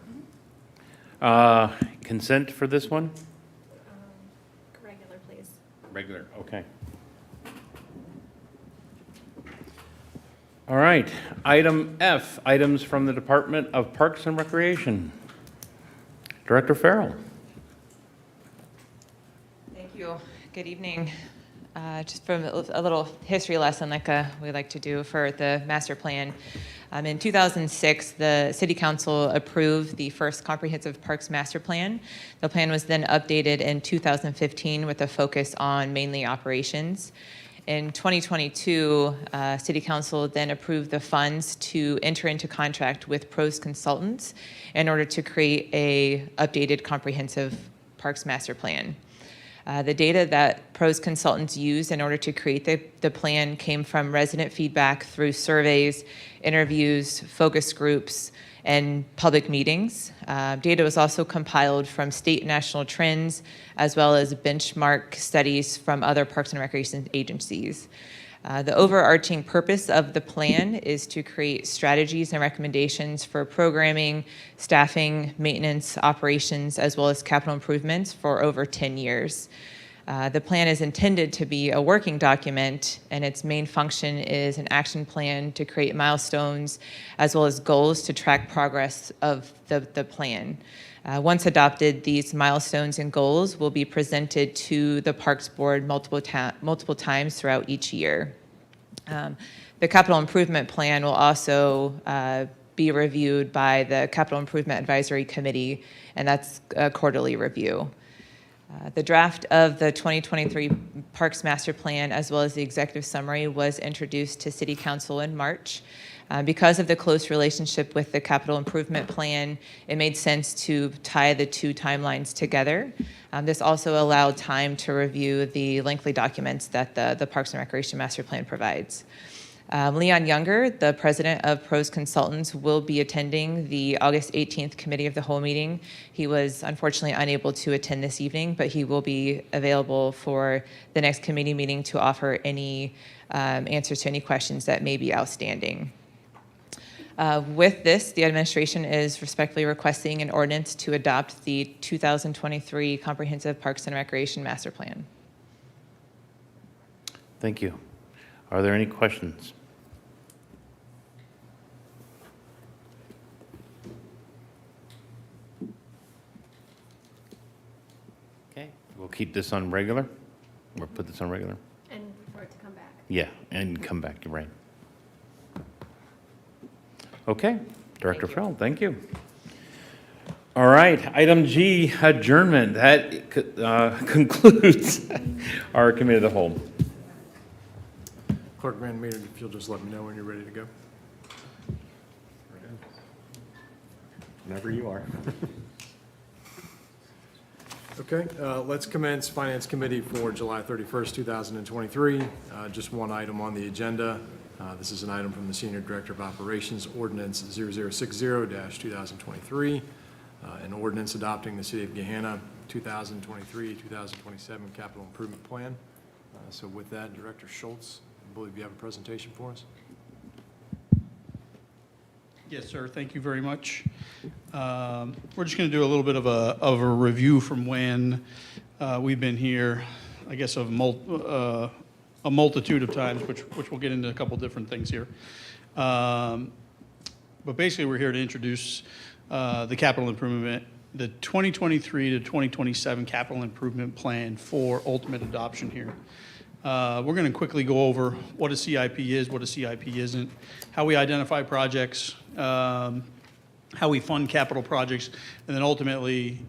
Consent for this one? Regular, please. Regular, okay. All right, item F, items from the Department of Parks and Recreation. Director Farrell. Thank you. Good evening. Just from a little history lesson like we like to do for the master plan. In 2006, the City Council approved the first comprehensive parks master plan. The plan was then updated in 2015 with a focus on mainly operations. In 2022, City Council then approved the funds to enter into contract with Pros Consultants in order to create a updated comprehensive parks master plan. The data that Pros Consultants used in order to create the plan came from resident feedback through surveys, interviews, focus groups, and public meetings. Data was also compiled from state and national trends, as well as benchmark studies from other parks and recreation agencies. The overarching purpose of the plan is to create strategies and recommendations for programming, staffing, maintenance, operations, as well as capital improvements for over 10 years. The plan is intended to be a working document, and its main function is an action plan to create milestones as well as goals to track progress of the plan. Once adopted, these milestones and goals will be presented to the Parks Board multiple times throughout each year. The capital improvement plan will also be reviewed by the Capital Improvement Advisory Committee, and that's a quarterly review. The draft of the 2023 Parks Master Plan, as well as the executive summary, was introduced to City Council in March. Because of the close relationship with the Capital Improvement Plan, it made sense to tie the two timelines together. This also allowed time to review the lengthy documents that the Parks and Recreation Master Plan provides. Leon Younger, the president of Pros Consultants, will be attending the August 18th Committee of the Whole meeting. He was unfortunately unable to attend this evening, but he will be available for the next committee meeting to offer any answers to any questions that may be outstanding. With this, the administration is respectfully requesting an ordinance to adopt the 2023 Comprehensive Parks and Recreation Master Plan. Thank you. Are there any questions? Okay, we'll keep this on regular. We'll put this on regular. And for it to come back. Yeah, and come back, you're right. Okay, Director Farrell, thank you. All right, item G, adjournment. That concludes our committee of the whole. Clerk Van Meter, if you'll just let me know when you're ready to go. Whenever you are. Okay, let's commence Finance Committee for July 31st, 2023. Just one item on the agenda. This is an item from the Senior Director of Operations, Ordinance 0060-2023, an ordinance adopting the City of Gahanna 2023-2027 Capital Improvement Plan. So with that, Director Schultz, I believe you have a presentation for us. Yes, sir. Thank you very much. We're just going to do a little bit of a review from when we've been here, I guess, of a multitude of times, which we'll get into a couple different things here. But basically, we're here to introduce the capital improvement, the 2023 to 2027 capital improvement plan for ultimate adoption here. We're going to quickly go over what a CIP is, what a CIP isn't, how we identify projects, how we fund capital projects, and then ultimately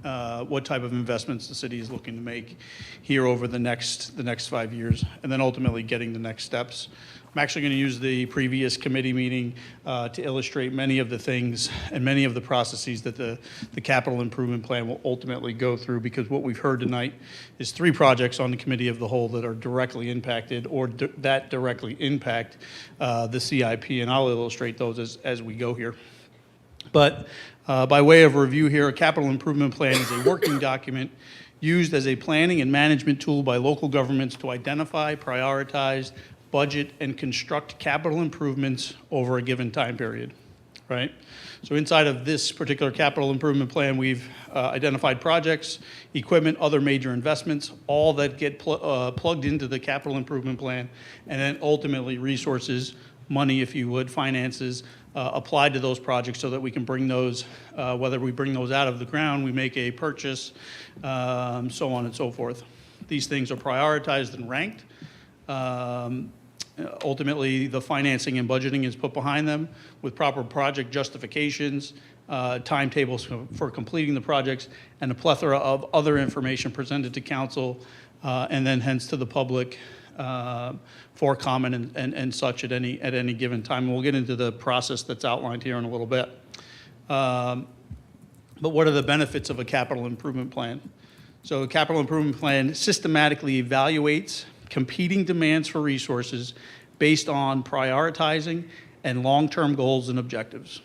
what type of investments the city is looking to make here over the next 5 years, and then ultimately getting the next steps. I'm actually going to use the previous committee meeting to illustrate many of the things and many of the processes that the capital improvement plan will ultimately go through, because what we've heard tonight is 3 projects on the committee of the whole that are directly impacted or that directly impact the CIP, and I'll illustrate those as we go here. But by way of review here, a capital improvement plan is a working document used as a planning and management tool by local governments to identify, prioritize, budget, and construct capital improvements over a given time period, right? So inside of this particular capital improvement plan, we've identified projects, equipment, other major investments, all that get plugged into the capital improvement plan, and then ultimately resources, money, if you would, finances, applied to those projects so that we can bring those, whether we bring those out of the ground, we make a purchase, so on and so forth. These things are prioritized and ranked. Ultimately, the financing and budgeting is put behind them with proper project justifications, timetables for completing the projects, and a plethora of other information presented to council and then hence to the public for comment and such at any given time. And we'll get into the process that's outlined here in a little bit. But what are the benefits of a capital improvement plan? So a capital improvement plan systematically evaluates competing demands for resources based on prioritizing and long-term goals and objectives,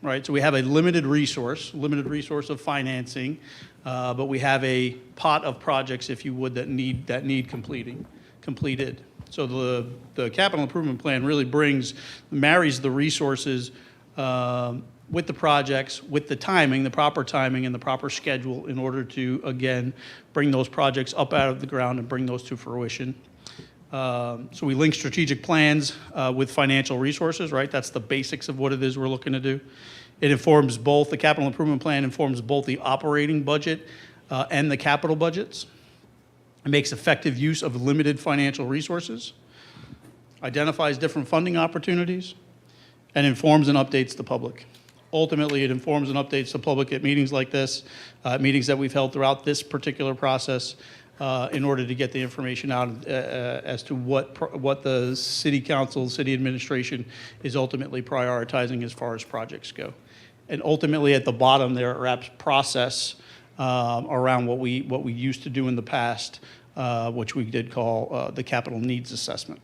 right? So we have a limited resource of financing, but we have a pot of projects, if you would, that need completed. So the capital improvement plan really marries the resources with the projects, with the timing, the proper timing and the proper schedule in order to, again, bring those projects up out of the ground and bring those to fruition. So we link strategic plans with financial resources, right? That's the basics of what it is we're looking to do. It informs both, the capital improvement plan informs both the operating budget and the capital budgets. It makes effective use of limited financial resources, identifies different funding opportunities, and informs and updates the public. Ultimately, it informs and updates the public at meetings like this, meetings that we've held throughout this particular process, in order to get the information out as to what the city council, city administration is ultimately prioritizing as far as projects go. And ultimately, at the bottom there, it wraps process around what we used to do in the past, which we did call the capital needs assessment.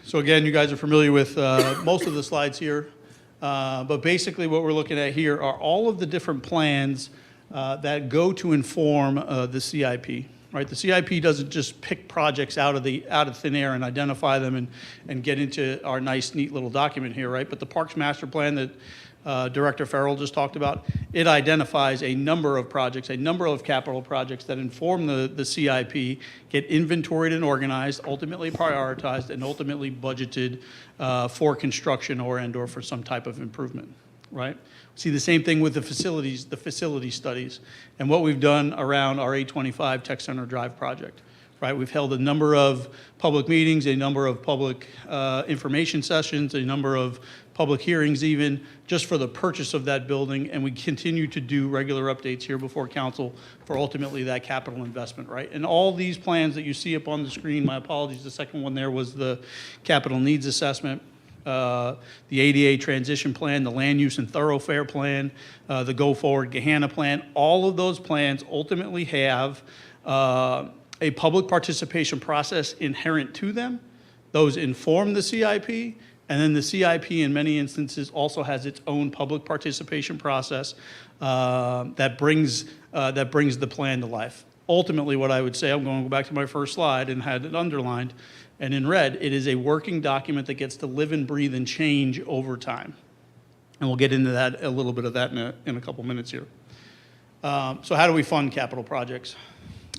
So again, you guys are familiar with most of the slides here, but basically what we're looking at here are all of the different plans that go to inform the CIP. Right, the CIP doesn't just pick projects out of thin air and identify them and get into our nice, neat little document here, right? But the Parks Master Plan that Director Farrell just talked about, it identifies a number of projects, a number of capital projects that inform the CIP, get inventoried and organized, ultimately prioritized, and ultimately budgeted for construction or for some type of improvement, right? See the same thing with the facility studies, and what we've done around our 825 Tech Center Drive project, right? We've held a number of public meetings, a number of public information sessions, a number of public hearings even, just for the purchase of that building, and we continue to do regular updates here before council for ultimately that capital investment, right? And all these plans that you see up on the screen, my apologies, the second one there was the capital needs assessment. The ADA transition plan, the land use and thoroughfare plan, the go forward Gahanna plan, all of those plans ultimately have a public participation process inherent to them. Those inform the CIP, and then the CIP in many instances also has its own public participation process that brings the plan to life. Ultimately, what I would say, I'm going to go back to my first slide and had it underlined, and in red, it is a working document that gets to live and breathe and change over time. And we'll get into that, a little bit of that in a couple minutes here. So how do we fund capital projects?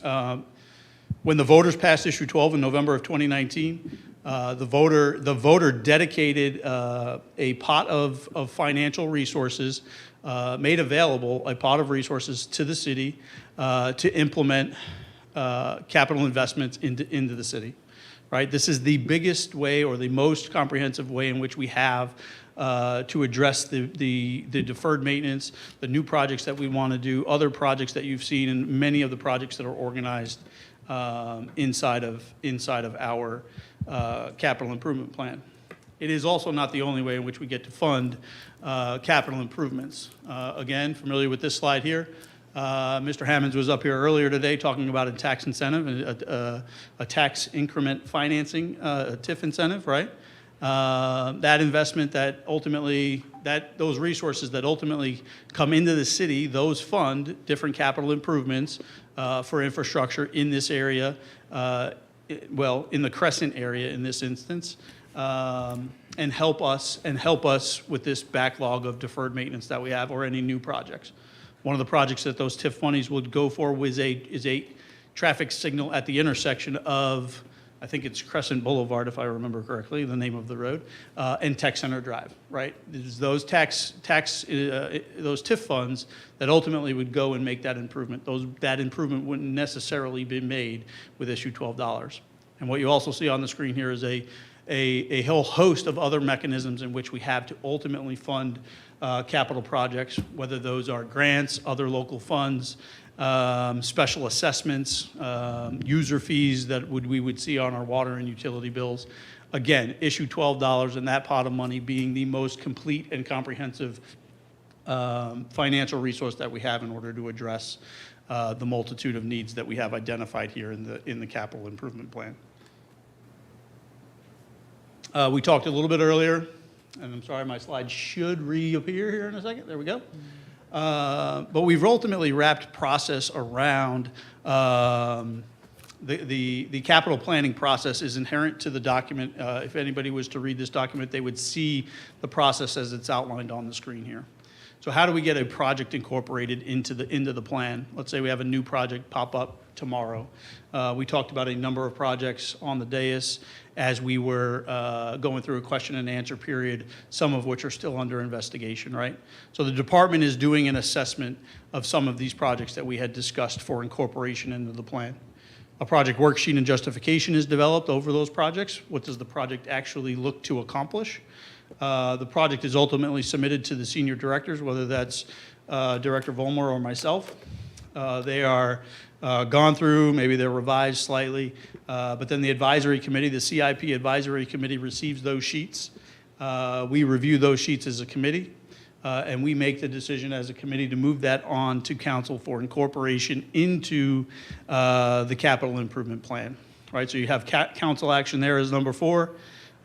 When the voters passed issue 12 in November of 2019, the voter dedicated a pot of financial resources, made available a pot of resources to the city to implement capital investments into the city. Right? This is the biggest way or the most comprehensive way in which we have to address the deferred maintenance, the new projects that we want to do, other projects that you've seen, and many of the projects that are organized inside of our capital improvement plan. It is also not the only way in which we get to fund capital improvements. Again, familiar with this slide here. Mr. Hammonds was up here earlier today talking about a tax incentive, a tax increment financing, a TIF incentive, right? That investment that ultimately, those resources that ultimately come into the city, those fund different capital improvements for infrastructure in this area, well, in the Crescent area in this instance, and help us with this backlog of deferred maintenance that we have or any new projects. One of the projects that those TIF monies would go for is a traffic signal at the intersection of, I think it's Crescent Boulevard, if I remember correctly, the name of the road, and Tech Center Drive, right? It's those those TIF funds that ultimately would go and make that improvement. That improvement wouldn't necessarily be made with issue $12. And what you also see on the screen here is a whole host of other mechanisms in which we have to ultimately fund capital projects, whether those are grants, other local funds, special assessments, user fees that we would see on our water and utility bills. Again, issue $12 and that pot of money being the most complete and comprehensive financial resource that we have in order to address the multitude of needs that we have identified here in the capital improvement plan. We talked a little bit earlier, and I'm sorry, my slide should reappear here in a second. There we go. But we've ultimately wrapped process around the capital planning process is inherent to the document. If anybody was to read this document, they would see the process as it's outlined on the screen here. So how do we get a project incorporated into the plan? Let's say we have a new project pop up tomorrow. We talked about a number of projects on the dais as we were going through a question and answer period, some of which are still under investigation, right? So the department is doing an assessment of some of these projects that we had discussed for incorporation into the plan. A project worksheet and justification is developed over those projects. What does the project actually look to accomplish? The project is ultimately submitted to the senior directors, whether that's Director Volmer or myself. They are gone through, maybe they're revised slightly, but then the advisory committee, the CIP advisory committee receives those sheets. We review those sheets as a committee, and we make the decision as a committee to move that on to council for incorporation into the capital improvement plan. Right, so you have council action there as number 4.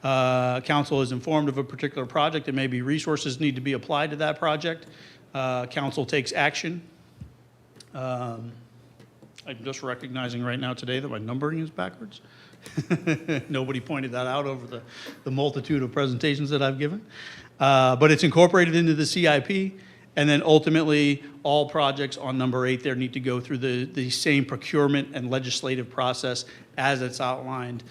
Council is informed of a particular project, and maybe resources need to be applied to that project. Council takes action. I'm just recognizing right now today that my numbering is backwards. Nobody pointed that out over the multitude of presentations that I've given. But it's incorporated into the CIP, and then ultimately all projects on number 8 there need to go through the same procurement and legislative process as it's outlined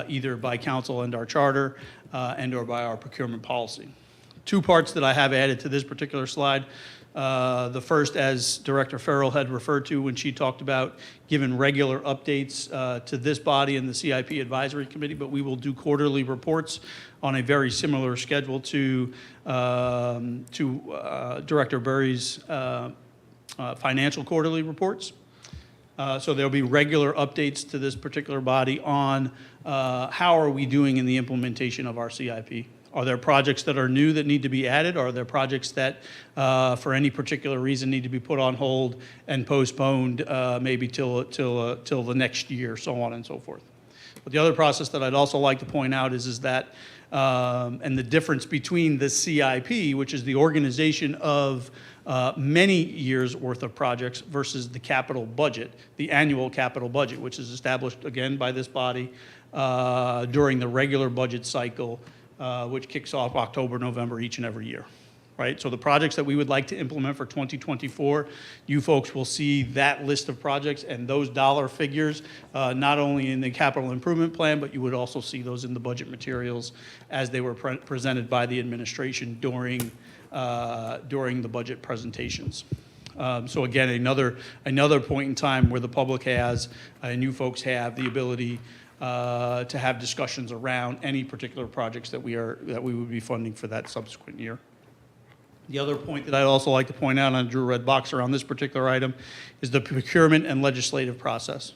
either by council and our charter and or by our procurement policy. 2 parts that I have added to this particular slide. The first, as Director Farrell had referred to when she talked about giving regular updates to this body and the CIP Advisory Committee, but we will do quarterly reports on a very similar schedule to Director Burry's financial quarterly reports. So there'll be regular updates to this particular body on how are we doing in the implementation of our CIP. Are there projects that are new that need to be added? Are there projects that, for any particular reason, need to be put on hold and postponed maybe till the next year, so on and so forth? But the other process that I'd also like to point out is that, and the difference between the CIP, which is the organization of many years' worth of projects, versus the capital budget, the annual capital budget, which is established, again, by this body during the regular budget cycle, which kicks off October, November each and every year, right? So the projects that we would like to implement for 2024, you folks will see that list of projects and those dollar figures, not only in the capital improvement plan, but you would also see those in the budget materials as they were presented by the administration during the budget presentations. So again, another point in time where the public has, and you folks have, the ability to have discussions around any particular projects that we would be funding for that subsequent year. The other point that I'd also like to point out, and I drew a red box around this particular item, is the procurement and legislative process.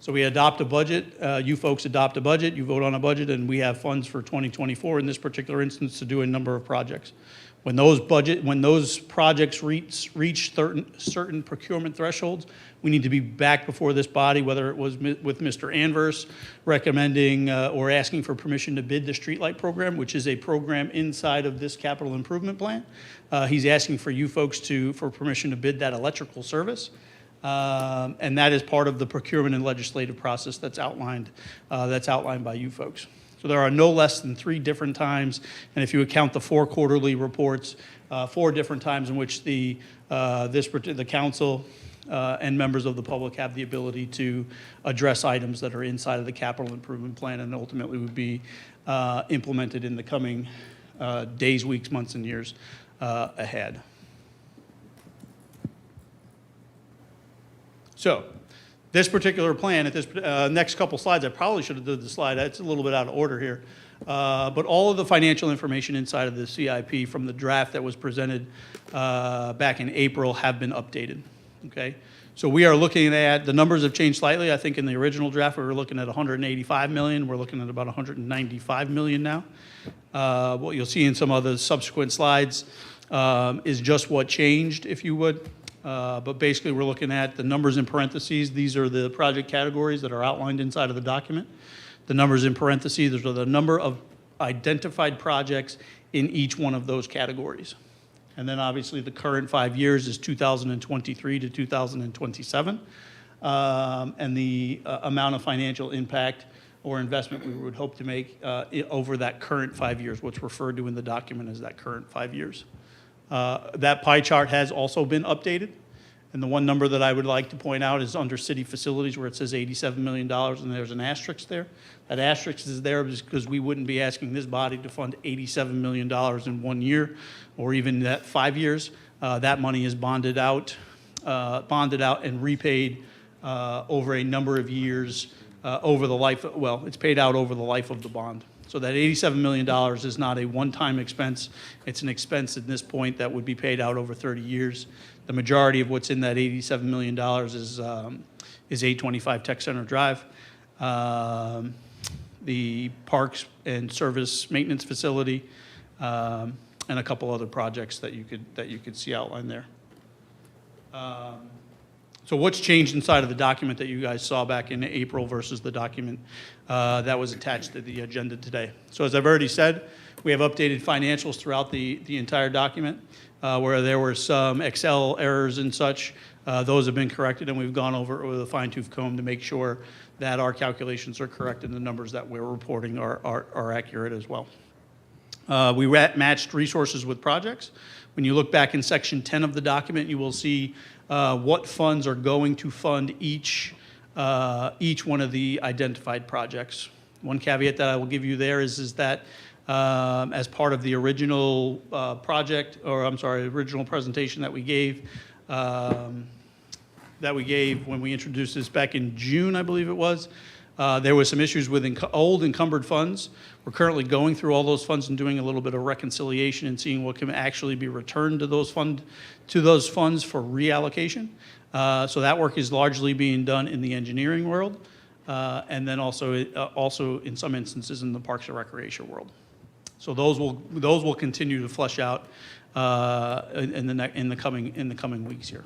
So we adopt a budget, you folks adopt a budget, you vote on a budget, and we have funds for 2024 in this particular instance to do a number of projects. When those projects reach certain procurement thresholds, we need to be back before this body, whether it was with Mr. Anvers recommending or asking for permission to bid the streetlight program, which is a program inside of this capital improvement plan. He's asking for you folks for permission to bid that electrical service. And that is part of the procurement and legislative process that's outlined by you folks. So there are no less than 3 different times, and if you account the 4 quarterly reports, 4 different times in which the council and members of the public have the ability to address items that are inside of the capital improvement plan and ultimately would be implemented in the coming days, weeks, months, and years ahead. So, this particular plan, at this next couple slides, I probably should have done the slide. It's a little bit out of order here. But all of the financial information inside of the CIP from the draft that was presented back in April have been updated, okay? So we are looking at, the numbers have changed slightly. I think in the original draft, we were looking at 185 million. We're looking at about 195 million now. What you'll see in some of the subsequent slides is just what changed, if you would. But basically, we're looking at the numbers in parentheses. These are the project categories that are outlined inside of the document. The numbers in parentheses, those are the number of identified projects in each one of those categories. And then obviously the current 5 years is 2023 to 2027. And the amount of financial impact or investment we would hope to make over that current 5 years, what's referred to in the document as that current 5 years. That pie chart has also been updated. And the one number that I would like to point out is under city facilities where it says $87 million and there's an asterisk there. That asterisk is there because we wouldn't be asking this body to fund $87 million in 1 year or even that 5 years. That money is bonded out and repaid over a number of years over the life, well, it's paid out over the life of the bond. So that $87 million is not a one-time expense. It's an expense at this point that would be paid out over 30 years. The majority of what's in that $87 million is 825 Tech Center Drive, the Parks and Service Maintenance Facility, and a couple other projects that you could see outlined there. So what's changed inside of the document that you guys saw back in April versus the document that was attached to the agenda today? So as I've already said, we have updated financials throughout the entire document. Where there were some Excel errors and such, those have been corrected, and we've gone over it with a fine-tooth comb to make sure that our calculations are correct and the numbers that we're reporting are accurate as well. We matched resources with projects. When you look back in section 10 of the document, you will see what funds are going to fund each one of the identified projects. One caveat that I will give you there is that as part of the original original presentation that we gave when we introduced this back in June, I believe it was, there was some issues with old encumbered funds. We're currently going through all those funds and doing a little bit of reconciliation and seeing what can actually be returned to those funds for reallocation. So that work is largely being done in the engineering world, and then also in some instances in the Parks and Recreation world. So those will continue to flesh out in the coming weeks here.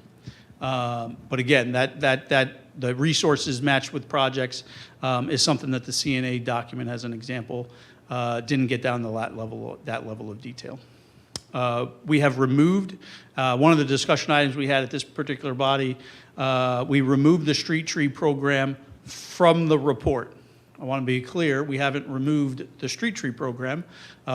But again, that the resources matched with projects is something that the CNA document, as an example, didn't get down to that level of detail. We have removed one of the discussion items we had at this particular body. We removed the street tree program from the report. I want to be clear, we haven't removed the street tree program.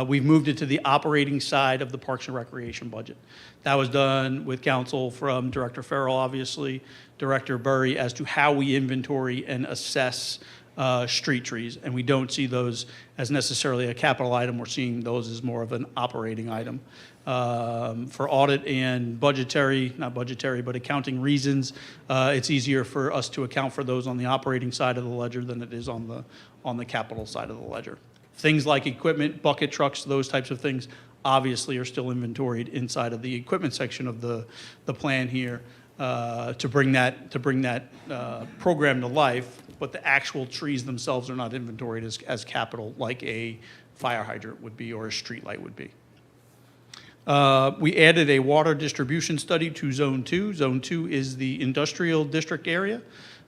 We've moved it to the operating side of the Parks and Recreation budget. That was done with counsel from Director Farrell, obviously, Director Burry, as to how we inventory and assess street trees. And we don't see those as necessarily a capital item. We're seeing those as more of an operating item. For audit and not budgetary, but accounting reasons, it's easier for us to account for those on the operating side of the ledger than it is on the capital side of the ledger. Things like equipment, bucket trucks, those types of things, obviously are still inventoried inside of the equipment section of the plan here to bring that program to life, but the actual trees themselves are not inventoried as capital like a fire hydrant would be or a street light would be. We added a water distribution study to Zone 2. Zone 2 is the industrial district area.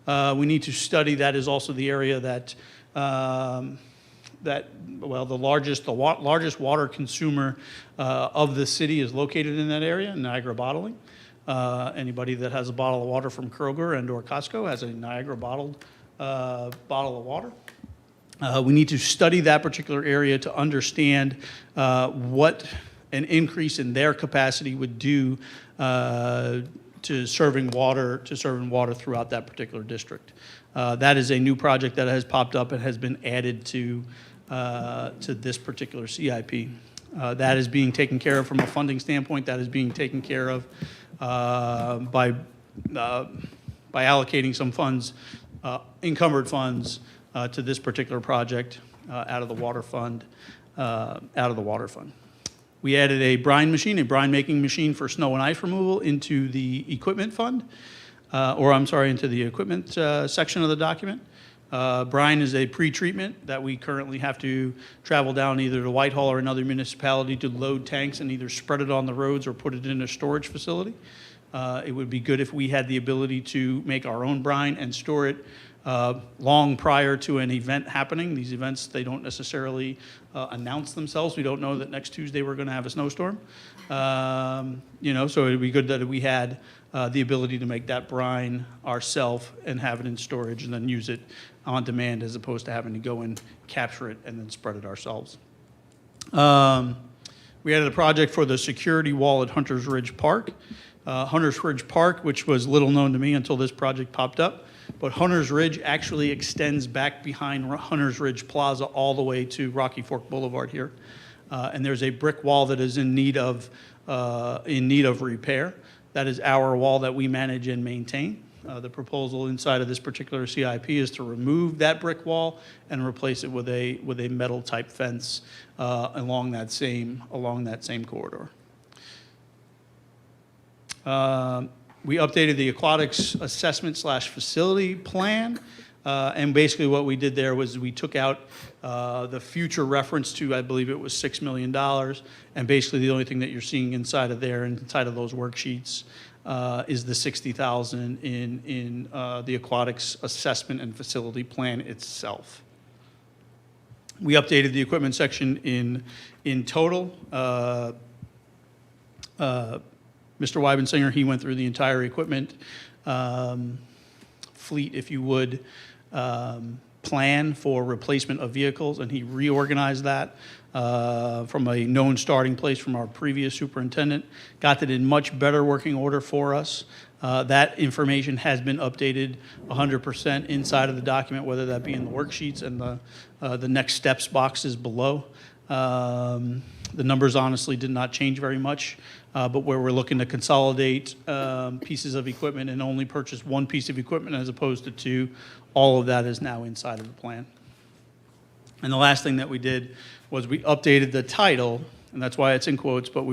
We need to study that is also the area that the largest water consumer of the city is located in that area, Niagara Bottling. Anybody that has a bottle of water from Kroger and or Costco has a Niagara bottled bottle of water. We need to study that particular area to understand what an increase in their capacity would do to serving water throughout that particular district. That is a new project that has popped up and has been added to this particular CIP. That is being taken care of from a funding standpoint. That is being taken care of by allocating some funds, encumbered funds, to this particular project out of the water fund. We added a brine making machine for snow and ice removal into the equipment fund, into the equipment section of the document. Brine is a pre-treatment that we currently have to travel down either to Whitehall or another municipality to load tanks and either spread it on the roads or put it in a storage facility. It would be good if we had the ability to make our own brine and store it long prior to an event happening. These events, they don't necessarily announce themselves. We don't know that next Tuesday we're going to have a snowstorm. So it would be good that we had the ability to make that brine ourselves and have it in storage and then use it on demand as opposed to having to go and capture it and then spread it ourselves. We added a project for the security wall at Hunters Ridge Park. Hunters Ridge Park, which was little known to me until this project popped up, but Hunters Ridge actually extends back behind Hunters Ridge Plaza all the way to Rocky Fork Boulevard here. And there's a brick wall that is in need of repair. That is our wall that we manage and maintain. The proposal inside of this particular CIP is to remove that brick wall and replace it with a metal-type fence along that same corridor. We updated the aquatics assessment / facility plan. And basically what we did there was we took out the future reference to, I believe it was $6 million. And basically the only thing that you're seeing inside of there, inside of those worksheets, is the $60,000 in the aquatics assessment and facility plan itself. We updated the equipment section in total. Mr. Weibensinger, he went through the entire equipment fleet, if you would, plan for replacement of vehicles, and he reorganized that from a known starting place from our previous superintendent, got that in much better working order for us. That information has been updated 100% inside of the document, whether that be in the worksheets and the next steps boxes below. The numbers honestly did not change very much, but where we're looking to consolidate pieces of equipment and only purchase one piece of equipment as opposed to two, all of that is now inside of the plan. And the last thing that we did was we updated the title, and that's why it's in quotes, but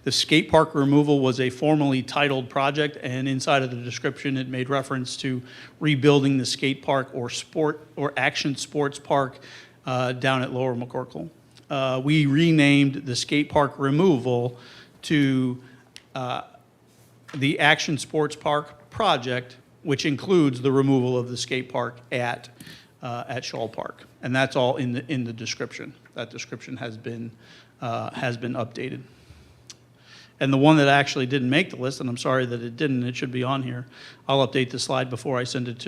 the skate park removal was a formally titled project, and inside of the description it made reference to rebuilding the skate park or action sports park down at Lower McCorkle. We renamed the skate park removal to the Action Sports Park project, which includes the removal of the skate park at Shaw Park, and that's all in the description. That description has been updated. And the one that actually didn't make the list, and I'm sorry that it didn't, it should be on here. I'll update the slide before I send it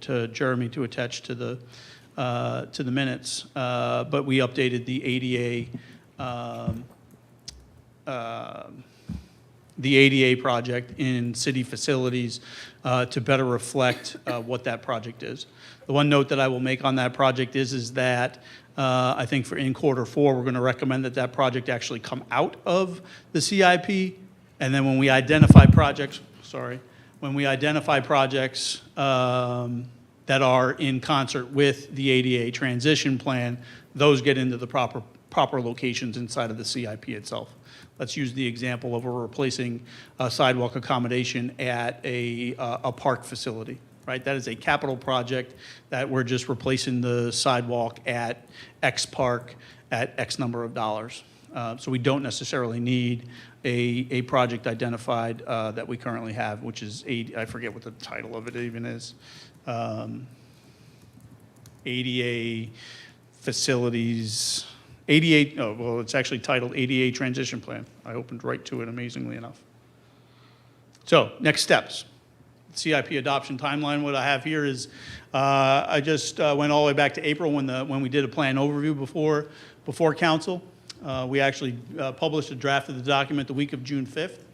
to Jeremy to attach to the minutes. But we updated the ADA project in city facilities to better reflect what that project is. The one note that I will make on that project is that I think in quarter 4, we're going to recommend that project actually come out of the CIP. And then when we identify projects, that are in concert with the ADA transition plan, those get into the proper locations inside of the CIP itself. Let's use the example of we're replacing a sidewalk accommodation at a park facility, right? That is a capital project that we're just replacing the sidewalk at X park at X number of dollars. So we don't necessarily need a project identified that we currently have, which is, I forget what the title of it even is. ADA facilities, it's actually titled ADA Transition Plan. I opened right to it, amazingly enough. So, next steps. CIP adoption timeline, what I have here is, I just went all the way back to April when we did a plan overview before council. We actually published a draft of the document the week of June 5th.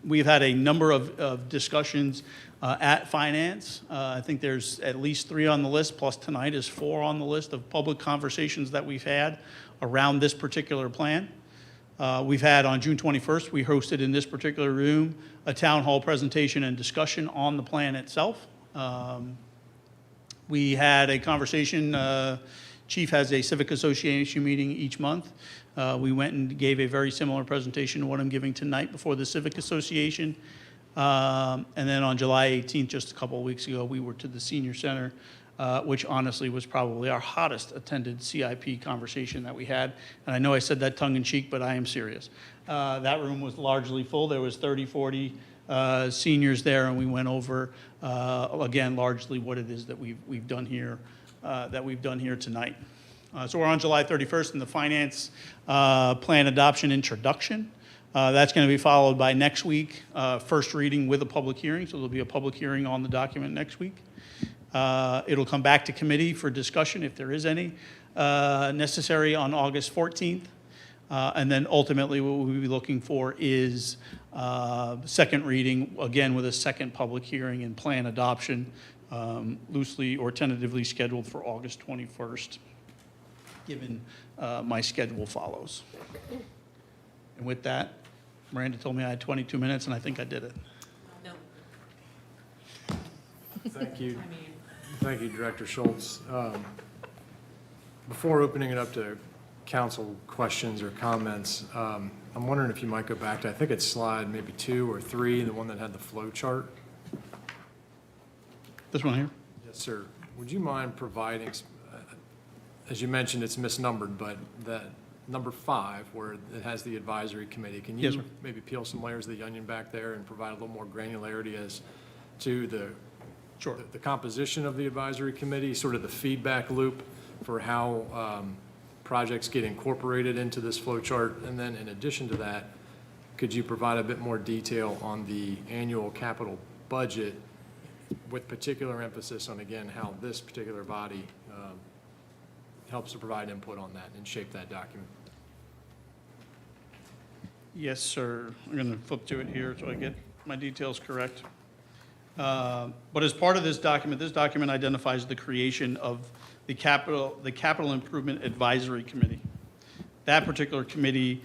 We've had a number of discussions at finance. I think there's at least 3 on the list, plus tonight is 4 on the list of public conversations that we've had around this particular plan. We've had on June 21st, we hosted in this particular room a town hall presentation and discussion on the plan itself. We had a conversation, Chief has a civic association meeting each month. We went and gave a very similar presentation to what I'm giving tonight before the civic association. And then on July 18th, just a couple of weeks ago, we were to the senior center, which honestly was probably our hottest attended CIP conversation that we had. And I know I said that tongue in cheek, but I am serious. That room was largely full. There was 30, 40 seniors there, and we went over, again, largely what it is that we've done here tonight. So we're on July 31st in the finance plan adoption introduction. That's going to be followed by next week, first reading with a public hearing. So there'll be a public hearing on the document next week. It'll come back to committee for discussion, if there is any, necessary on August 14th. And then ultimately what we'll be looking for is second reading, again with a second public hearing and plan adoption, loosely or tentatively scheduled for August 21st, given my schedule follows. And with that, Miranda told me I had 22 minutes, and I think I did it. Thank you. Thank you, Director Schultz. Before opening it up to council questions or comments, I'm wondering if you might go back to, I think it's slide maybe 2 or 3, the one that had the flow chart. This one here? Yes, sir. Would you mind providing, as you mentioned, it's misnumbered, but that number 5, where it has the advisory committee, can Yes, you sir. maybe peel some layers of the onion back there and provide a little more granularity as to the Sure. the composition of the advisory committee, sort of the feedback loop for how projects get incorporated into this flow chart? And then in addition to that, could you provide a bit more detail on the annual capital budget with particular emphasis on, again, how this particular body helps to provide input on that and shape that document? Yes, sir. I'm going to flip to it here so I get my details correct. But as part of this document identifies the creation of the Capital Improvement Advisory Committee. That particular committee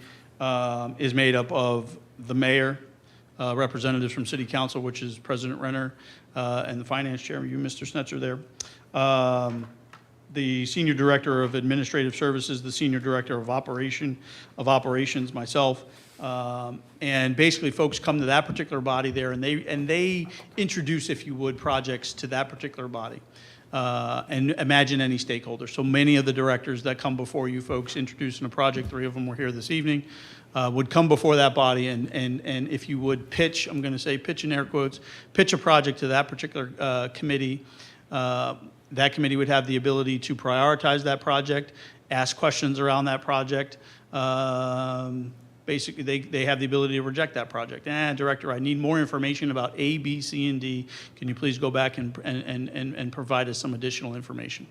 is made up of the mayor, representatives from City Council, which is President Renner, and the Finance Chairman, you, Mr. Snetzer, there. The Senior Director of Administrative Services, the Senior Director of Operations, myself. And basically, folks come to that particular body there, and they introduce, if you would, projects to that particular body. And imagine any stakeholder. So many of the directors that come before you folks introducing a project, 3 of them were here this evening, would come before that body and if you would pitch, I'm going to say pitch in air quotes, pitch a project to that particular committee. That committee would have the ability to prioritize that project, ask questions around that project. Basically, they have the ability to reject that project. Director, I need more information about A, B, C, and D. Can you please go back and provide us some additional information?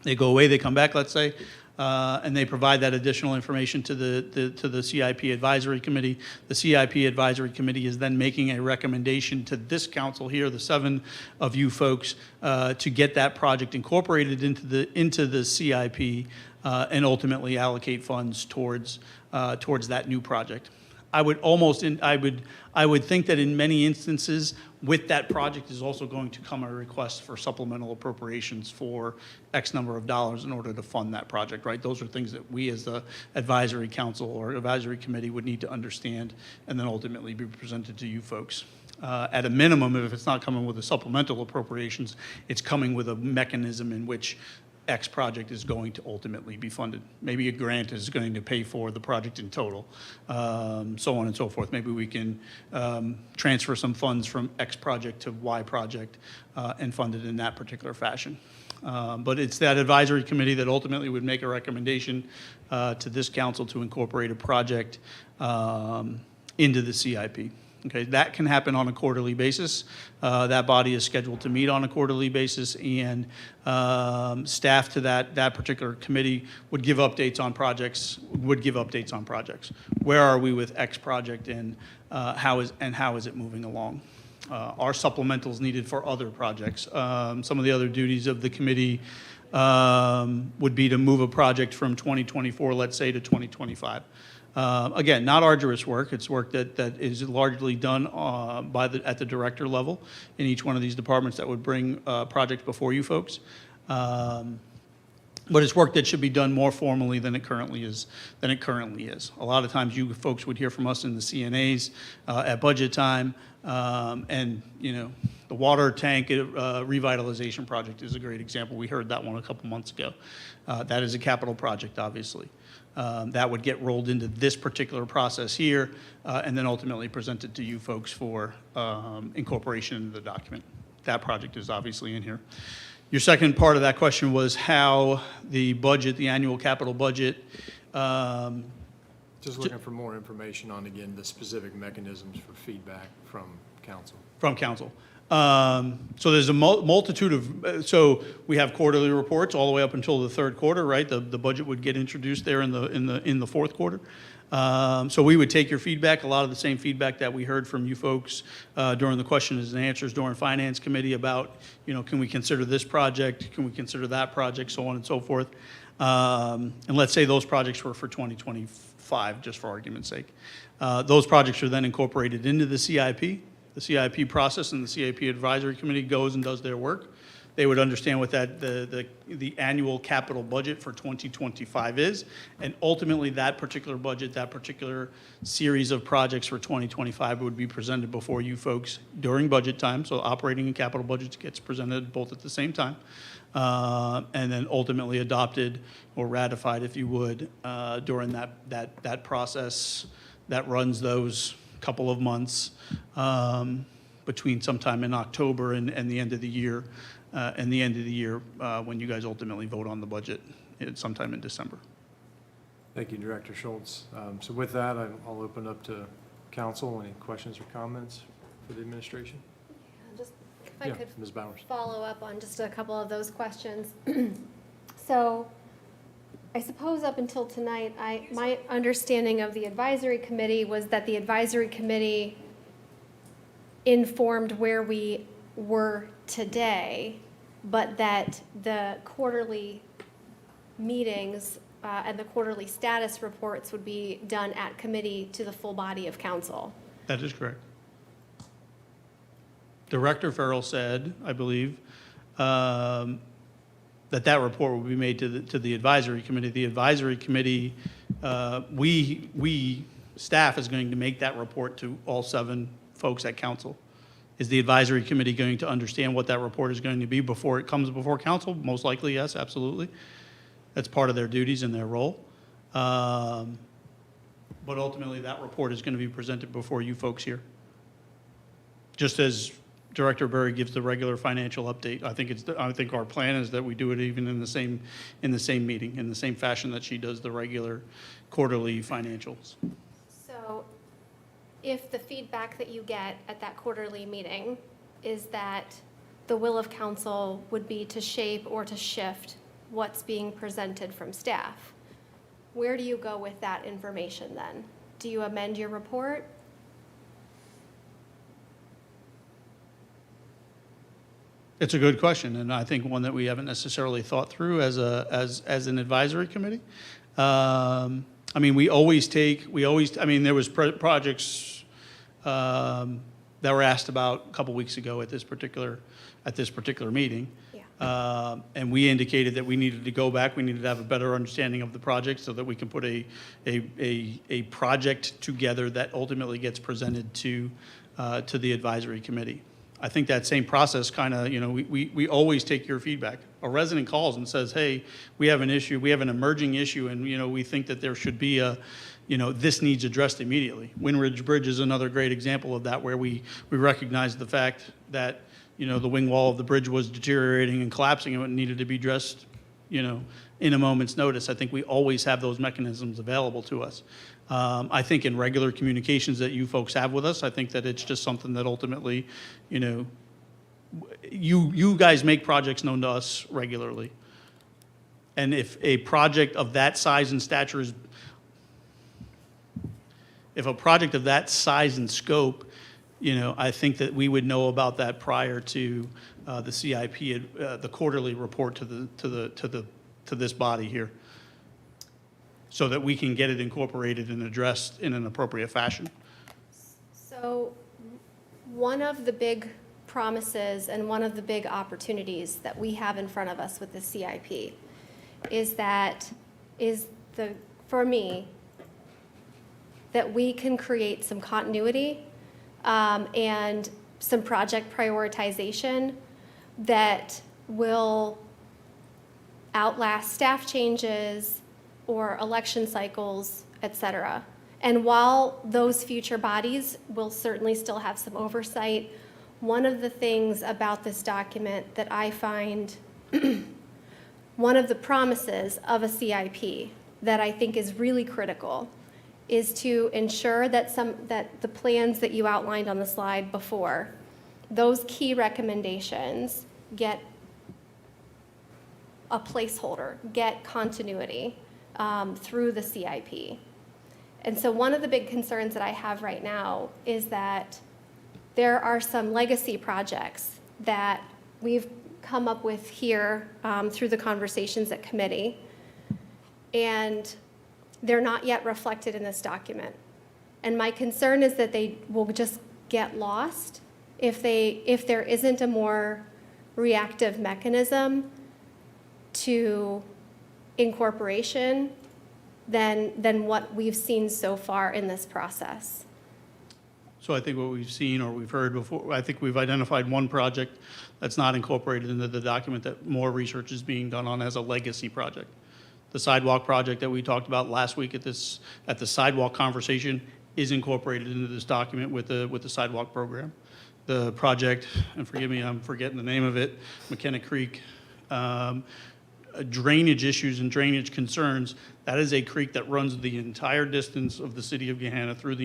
They go away, they come back, let's say, and they provide that additional information to the CIP Advisory Committee. The CIP Advisory Committee is then making a recommendation to this council here, the 7 of you folks, to get that project incorporated into the CIP and ultimately allocate funds towards that new project. I would think that in many instances, with that project is also going to come a request for supplemental appropriations for X number of dollars in order to fund that project, right? Those are things that we as the advisory council or advisory committee would need to understand and then ultimately be presented to you folks. At a minimum, if it's not coming with a supplemental appropriations, it's coming with a mechanism in which X project is going to ultimately be funded. Maybe a grant is going to pay for the project in total, so on and so forth. Maybe we can transfer some funds from X project to Y project and fund it in that particular fashion. But it's that advisory committee that ultimately would make a recommendation to this council to incorporate a project into the CIP. Okay, that can happen on a quarterly basis. That body is scheduled to meet on a quarterly basis, and staff to that particular committee would give updates on projects. Where are we with X project, and how is it moving along? Are supplementals needed for other projects? Some of the other duties of the committee would be to move a project from 2024, let's say, to 2025. Again, not arduous work. It's work that is largely done at the director level in each one of these departments that would bring projects before you folks. But it's work that should be done more formally than it currently is. A lot of times you folks would hear from us in the CNAs at budget time, and the water tank revitalization project is a great example. We heard that one a couple months ago. That is a capital project, obviously. That would get rolled into this particular process here, and then ultimately presented to you folks for incorporation into the document. That project is obviously in here. Your second part of that question was how the budget, the annual capital budget. Just looking for more information on, again, the specific mechanisms for feedback from council. From council. So there's a multitude of, so we have quarterly reports all the way up until the third quarter, right? The budget would get introduced there in the fourth quarter. So we would take your feedback, a lot of the same feedback that we heard from you folks during the questions and answers during Finance Committee about, can we consider this project? Can we consider that project? So on and so forth. And let's say those projects were for 2025, just for argument's sake. Those projects are then incorporated into the CIP. the CIP process and the CIP Advisory Committee goes and does their work. They would understand what the annual capital budget for 2025 is, and ultimately that particular budget, that particular series of projects for 2025 would be presented before you folks during budget time. So operating and capital budgets gets presented both at the same time, and then ultimately adopted or ratified, if you would, during that process that runs those couple of months between sometime in October and the end of the year. When you guys ultimately vote on the budget sometime in December. Thank you, Director Schultz. So with that, I'll open up to council. Any questions or comments for the administration? Just if I could Ms. Bowers. follow up on just a couple of those questions. So I suppose up until tonight, my understanding of the advisory committee was that the advisory committee informed where we were today, but that the quarterly meetings and the quarterly status reports would be done at committee to the full body of council. That is correct. Director Farrell said, I believe, that report will be made to the advisory committee. The advisory committee, we staff is going to make that report to all 7 folks at council. Is the advisory committee going to understand what that report is going to be before it comes before council? Most likely, yes, absolutely. That's part of their duties and their role. But ultimately, that report is going to be presented before you folks here. Just as Director Berry gives the regular financial update, I think our plan is that we do it even in the same meeting, in the same fashion that she does the regular quarterly financials. So if the feedback that you get at that quarterly meeting is that the will of council would be to shape or to shift what's being presented from staff, where do you go with that information then? Do you amend your report? It's a good question, and I think one that we haven't necessarily thought through as an advisory committee. I mean, there was projects that were asked about a couple weeks ago at this particular meeting. Yeah. And we indicated that we needed to go back, we needed to have a better understanding of the project so that we can put a project together that ultimately gets presented to the advisory committee. I think that same process we always take your feedback. A resident calls and says, hey, we have an issue, we have an emerging issue, and we think that there should be this needs addressed immediately. Windridge Bridge is another great example of that, where we recognize the fact that the wing wall of the bridge was deteriorating and collapsing and it needed to be addressed in a moment's notice. I think we always have those mechanisms available to us. I think in regular communications that you folks have with us, I think that it's just something that ultimately, you guys make projects known to us regularly. And if a project of that size and stature if a project of that size and scope, I think that we would know about that prior to the CIP, the quarterly report to this body here, so that we can get it incorporated and addressed in an appropriate fashion. So one of the big promises and one of the big opportunities that we have in front of us with the CIP for me, that we can create some continuity and some project prioritization that will outlast staff changes or election cycles, et cetera. And while those future bodies will certainly still have some oversight, one of the things about this document that I find one of the promises of a CIP that I think is really critical is to ensure that the plans that you outlined on the slide before, those key recommendations get a placeholder, get continuity through the CIP. And so one of the big concerns that I have right now is that there are some legacy projects that we've come up with here through the conversations at committee, and they're not yet reflected in this document. And my concern is that they will just get lost if there isn't a more reactive mechanism to incorporation than what we've seen so far in this process. So I think what we've seen or we've heard before, I think we've identified one project that's not incorporated into the document that more research is being done on as a legacy project. The sidewalk project that we talked about last week at the sidewalk conversation is incorporated into this document with the sidewalk program. The project, and forgive me, I'm forgetting the name of it, McKenna Creek, drainage issues and drainage concerns. That is a creek that runs the entire distance of the city of Gahanna through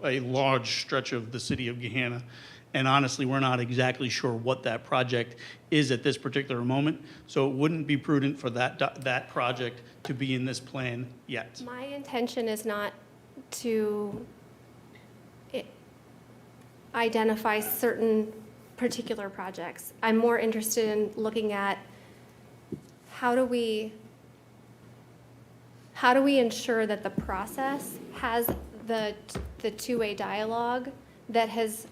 a large stretch of the city of Gahanna. And honestly, we're not exactly sure what that project is at this particular moment. So it wouldn't be prudent for that project to be in this plan yet. My intention is not to identify certain particular projects. I'm more interested in looking at how do we ensure that the process has the two-way dialogue that has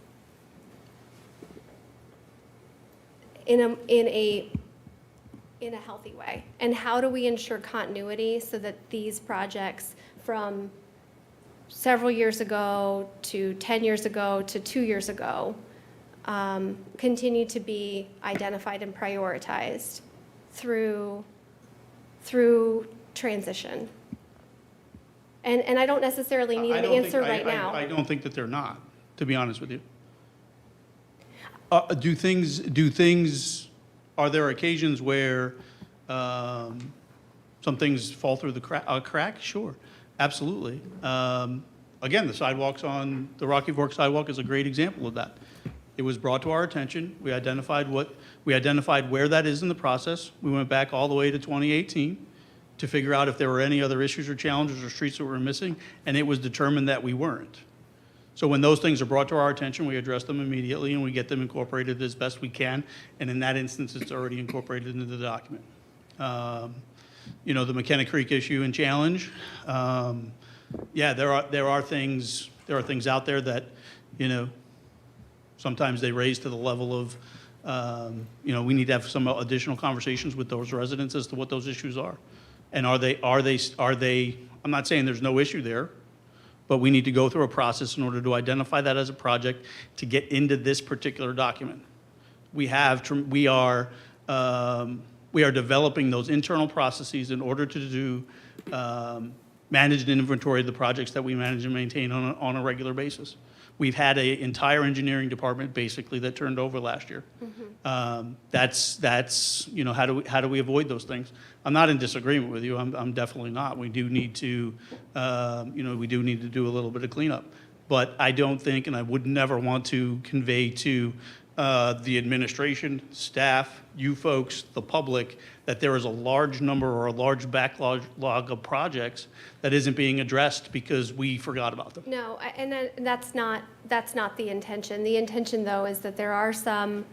in a healthy way? And how do we ensure continuity so that these projects from several years ago to 10 years ago to 2 years ago continue to be identified and prioritized through transition? And I don't necessarily need an answer right now. I don't think that they're not, to be honest with you. Are there occasions where some things fall through the crack? Sure, absolutely. Again, the sidewalks on the Rocky Fork sidewalk is a great example of that. It was brought to our attention. We identified where that is in the process. We went back all the way to 2018 to figure out if there were any other issues or challenges or streets that were missing, and it was determined that we weren't. So when those things are brought to our attention, we address them immediately and we get them incorporated as best we can. And in that instance, it's already incorporated into the document. The McKenna Creek issue and challenge. Yeah, there are things out there that, sometimes they raise to the level of, we need to have some additional conversations with those residents as to what those issues are. And are they, I'm not saying there's no issue there, but we need to go through a process in order to identify that as a project to get into this particular document. We are developing those internal processes in order to do managed inventory of the projects that we manage and maintain on a regular basis. We've had an entire engineering department basically that turned over last year. Mm-hmm. That's how do we avoid those things? I'm not in disagreement with you. I'm definitely not. We do need to do a little bit of cleanup. But I don't think, and I would never want to convey to the administration, staff, you folks, the public, that there is a large number or a large backlog of projects that isn't being addressed because we forgot about them. No, and that's not the intention. The intention, though, is that there are some,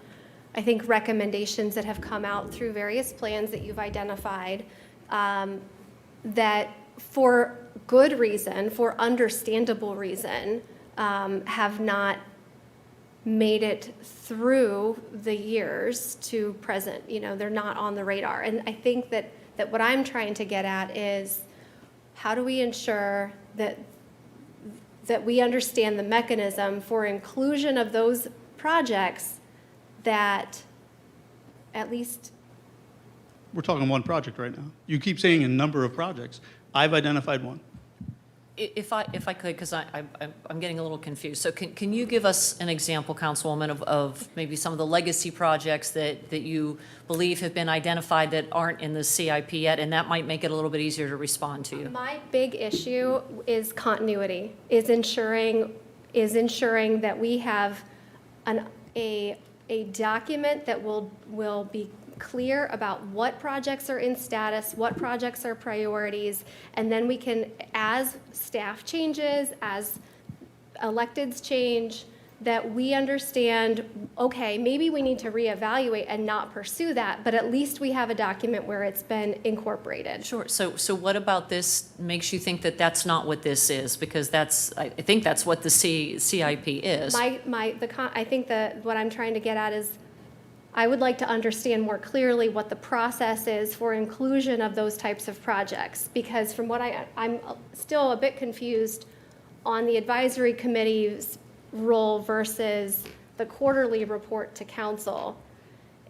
I think, recommendations that have come out through various plans that you've identified that for good reason, for understandable reason, have not made it through the years to present. They're not on the radar. And I think that what I'm trying to get at is how do we ensure that we understand the mechanism for inclusion of those projects that at least... We're talking one project right now. You keep saying a number of projects. I've identified one. If I could, because I'm getting a little confused. So can you give us an example, Councilwoman, of maybe some of the legacy projects that you believe have been identified that aren't in the CIP yet, and that might make it a little bit easier to respond to you? My big issue is continuity, is ensuring that we have a document that will be clear about what projects are in status, what projects are priorities, and then we can, as staff changes, as electeds change, that we understand, okay, maybe we need to reevaluate and not pursue that, but at least we have a document where it's been incorporated. Sure. So what about this makes you think that that's not what this is? Because I think that's what the CIP is. I think that what I'm trying to get at is, I would like to understand more clearly what the process is for inclusion of those types of projects, because from what I'm still a bit confused on the advisory committee's role versus the quarterly report to council.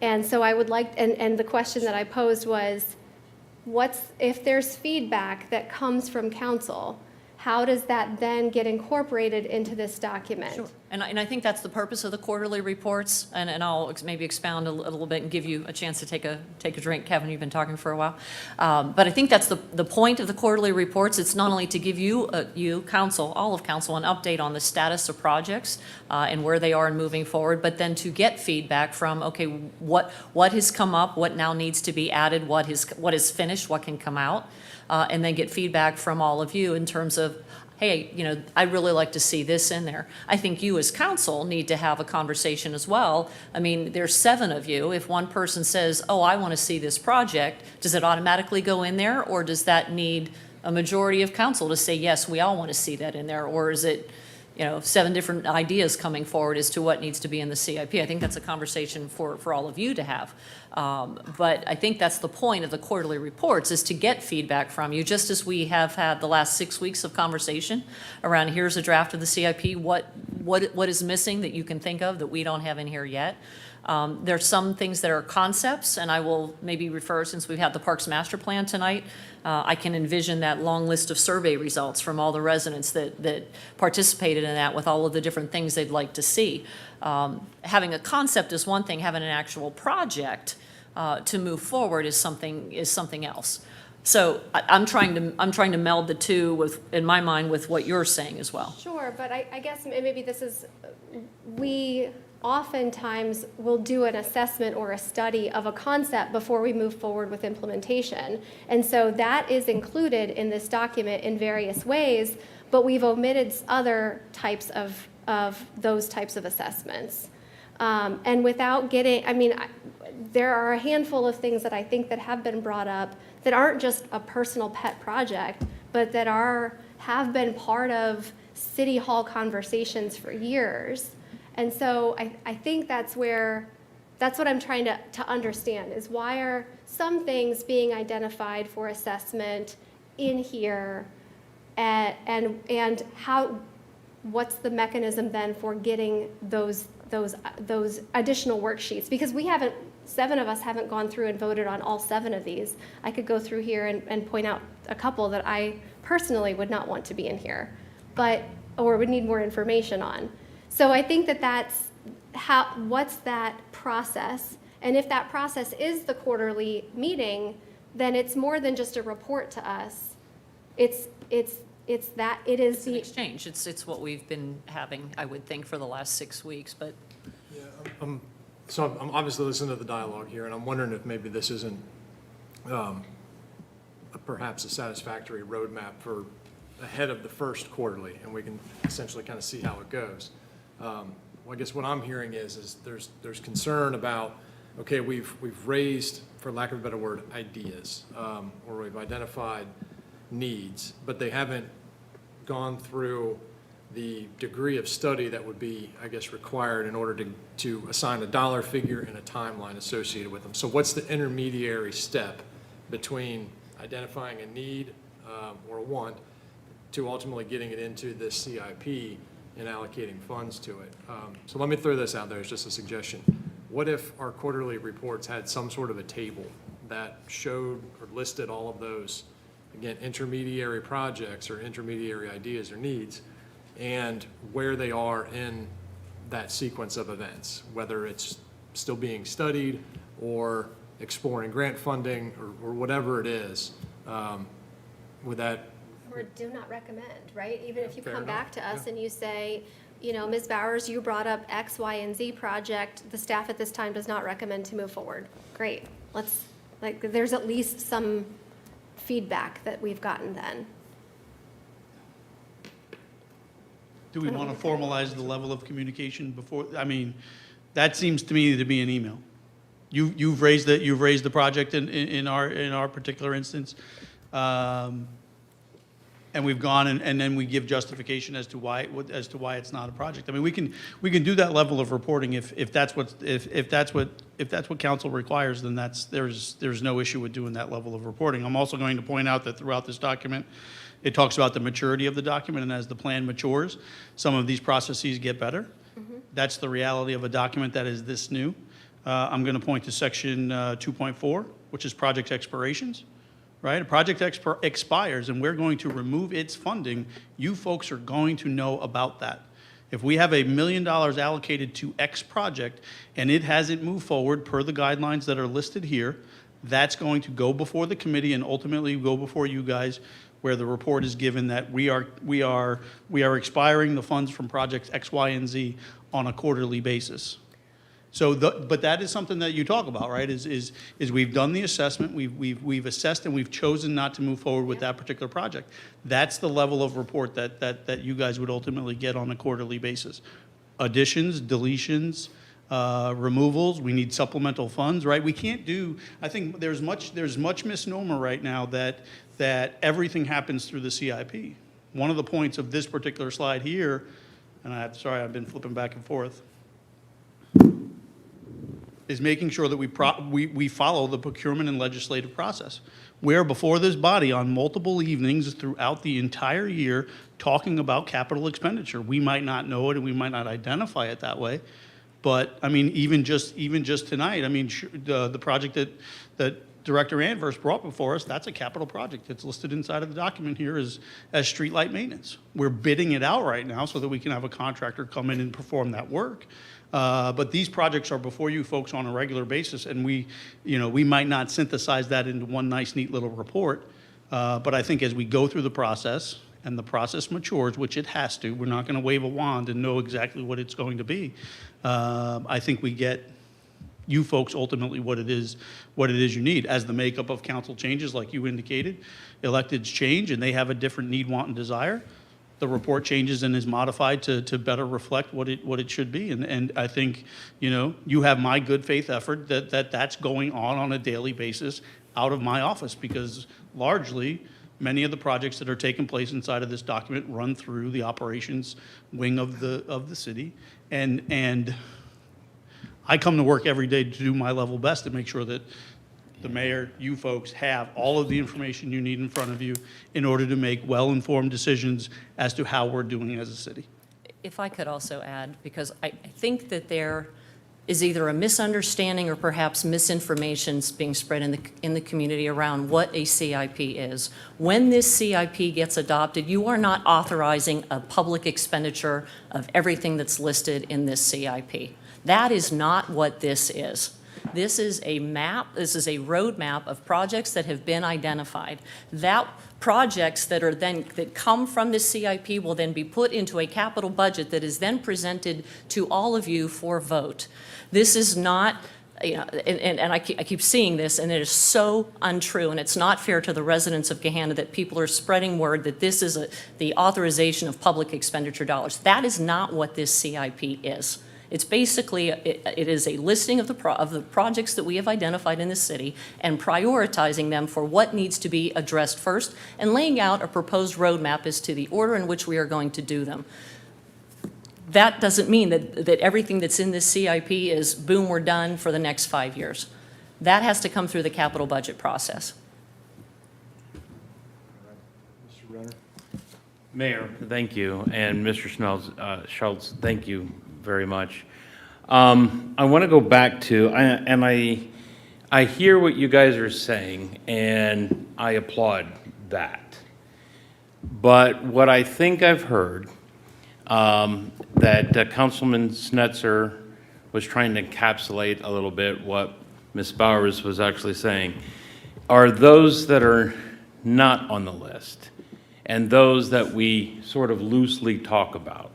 And so I would like, and the question that I posed was, if there's feedback that comes from council, how does that then get incorporated into this document? Sure. And I think that's the purpose of the quarterly reports, and I'll maybe expound a little bit and give you a chance to take a drink. Kevin, you've been talking for a while. But I think that's the point of the quarterly reports. It's not only to give you, council, all of council, an update on the status of projects and where they are in moving forward, but then to get feedback from, okay, what has come up, what now needs to be added, what is finished, what can come out, and then get feedback from all of you in terms of, hey, I'd really like to see this in there. I think you as council need to have a conversation as well. I mean, there's 7 of you. If one person says, oh, I want to see this project, does it automatically go in there? Or does that need a majority of council to say, yes, we all want to see that in there? Or is it, 7 different ideas coming forward as to what needs to be in the CIP? I think that's a conversation for all of you to have. But I think that's the point of the quarterly reports, is to get feedback from you, just as we have had the last 6 weeks of conversation around, here's a draft of the CIP, what is missing that you can think of that we don't have in here yet. There's some things that are concepts, and I will maybe refer, since we've had the Parks Master Plan tonight, I can envision that long list of survey results from all the residents that participated in that, with all of the different things they'd like to see. Having a concept is one thing, having an actual project to move forward is something else. So I'm trying to meld the two in my mind with what you're saying as well. Sure, but I guess maybe this is, we oftentimes will do an assessment or a study of a concept before we move forward with implementation. And so that is included in this document in various ways, but we've omitted other types of those types of assessments. And without getting, there are a handful of things that I think that have been brought up that aren't just a personal pet project, but that have been part of City Hall conversations for years. And so I think that's what I'm trying to understand, is why are some things being identified for assessment in here, and what's the mechanism then for getting those additional worksheets? Because 7 of us haven't gone through and voted on all 7 of these. I could go through here and point out a couple that I personally would not want to be in here, or would need more information on. So I think that's what's that process? And if that process is the quarterly meeting, then it's more than just a report to us. It's an Exchange. It's what we've been having, I would think, for the last 6 weeks, but. Yeah, so I'm obviously listening to the dialogue here, and I'm wondering if maybe this isn't perhaps a satisfactory roadmap for ahead of the first quarterly, and we can essentially kind of see how it goes. Well, I guess what I'm hearing is there's concern about, okay, we've raised, for lack of a better word, ideas, or we've identified needs, but they haven't gone through the degree of study that would be, I guess, required in order to assign a dollar figure and a timeline associated with them. So what's the intermediary step between identifying a need or a want to ultimately getting it into this CIP and allocating funds to it? So let me throw this out there as just a suggestion. What if our quarterly reports had some sort of a table that showed or listed all of those, again, intermediary projects or intermediary ideas or needs, and where they are in that sequence of events, whether it's still being studied or exploring grant funding or whatever it is, would that? Or do not recommend, right? Even if you Fair come enough. back to us and you say, Ms. Bowers, you brought up X, Y, and Z project. The staff at this time does not recommend to move forward. Great. There's at least some feedback that we've gotten then. Do we want to formalize the level of communication before, I mean, that seems to me to be an email. You've raised the project in our particular instance. And we've gone and then we give justification as to why it's not a project. I mean, we can do that level of reporting if that's what council requires, then there's no issue with doing that level of reporting. I'm also going to point out that throughout this document, it talks about the maturity of the document, and as the plan matures, some of these processes get better. That's the reality of a document that is this new. I'm going to point to section 2.4, which is project expirations. Right? A project expires and we're going to remove its funding, you folks are going to know about that. If we have $1 million allocated to X project and it hasn't moved forward per the guidelines that are listed here, that's going to go before the committee and ultimately go before you guys, where the report is given that we are expiring the funds from projects X, Y, and Z on a quarterly basis. So, but that is something that you talk about, right? Is we've done the assessment, we've assessed, and we've chosen not to move forward with that particular project. That's the level of report that you guys would ultimately get on a quarterly basis. Additions, deletions, removals. We need supplemental funds, right? We can't do. I think there's much misnomer right now that everything happens through the CIP. One of the points of this particular slide here, and I've been flipping back and forth, is making sure that we follow the procurement and legislative process. We're before this body on multiple evenings throughout the entire year talking about capital expenditure. We might not know it and we might not identify it that way, but I mean, even just tonight, I mean, the project that Director Anvers brought before us, that's a capital project. It's listed inside of the document here as streetlight maintenance. We're bidding it out right now so that we can have a contractor come in and perform that work. But these projects are before you folks on a regular basis, and we might not synthesize that into one nice, neat little report. But I think as we go through the process and the process matures, which it has to, we're not going to wave a wand and know exactly what it's going to be. I think we get you folks ultimately what it is you need. As the makeup of council changes, like you indicated, electeds change and they have a different need, want, and desire. The report changes and is modified to better reflect what it should be. And I think, you have my good faith effort that's going on a daily basis out of my office, because largely many of the projects that are taking place inside of this document run through the operations wing of the city. And I come to work every day to do my level best to make sure that the mayor, you folks, have all of the information you need in front of you in order to make well-informed decisions as to how we're doing as a city. If I could also add, because I think that there is either a misunderstanding or perhaps misinformation being spread in the community around what a CIP is. When this CIP gets adopted, you are not authorizing a public expenditure of everything that's listed in this CIP. That is not what this is. This is a map, this is a roadmap of projects that have been identified. That projects that come from this CIP will then be put into a capital budget that is then presented to all of you for vote. This is not, and I keep seeing this, and it is so untrue, and it's not fair to the residents of Gahanna that people are spreading word that this is the authorization of public expenditure dollars. That is not what this CIP is. It's basically, it is a listing of the projects that we have identified in the city and prioritizing them for what needs to be addressed first and laying out a proposed roadmap as to the order in which we are going to do them. That doesn't mean that everything that's in this CIP is, boom, we're done for the next 5 years. That has to come through the capital budget process. Mr. Renner? Mayor, thank you, and Mr. Schultz, thank you very much. I want to go back to, I hear what you guys are saying, and I applaud that. But what I think I've heard, that Councilman Snetzer was trying to encapsulate a little bit what Ms. Bowers was actually saying, are those that are not on the list and those that we sort of loosely talk about.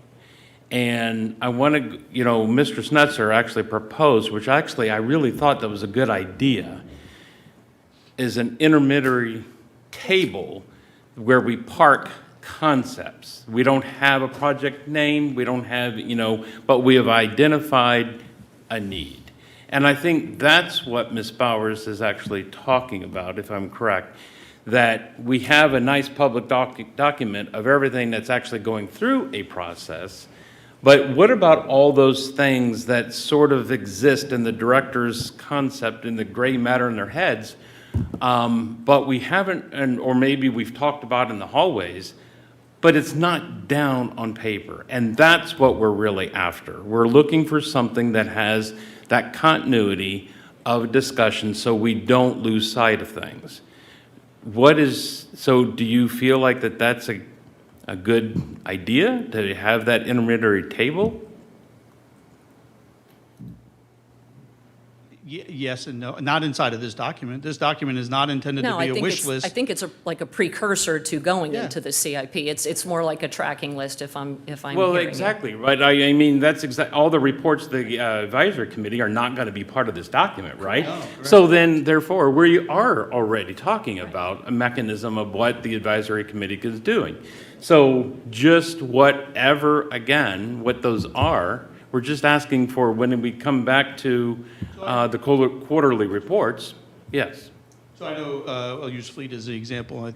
And I want to, Mr. Snetzer actually proposed, which actually I really thought that was a good idea, is an intermediary table where we park concepts. We don't have a project name, we don't have, but we have identified a need. And I think that's what Ms. Bowers is actually talking about, if I'm correct, that we have a nice public document of everything that's actually going through a process. But what about all those things that sort of exist in the director's concept, in the gray matter in their heads, but we haven't, or maybe we've talked about in the hallways, but it's not down on paper. And that's what we're really after. We're looking for something that has that continuity of discussion so we don't lose sight of things. So do you feel like that's a good idea to have that intermediary table? Yes and no, not inside of this document. This document is not intended to No, be I a think wish it's, list. I think it's like a precursor to going Yeah. into the CIP. It's more like a tracking list if I'm Well, hearing you. exactly, right? I mean, that's all the reports of the advisory committee are not going to be part of this document, right? No, correct. So then, therefore, we are already talking about a mechanism of what the advisory committee is doing. So just whatever, again, what those are, we're just asking for when we come back to the quarterly reports, yes. So I know, I'll use fleet as the example. I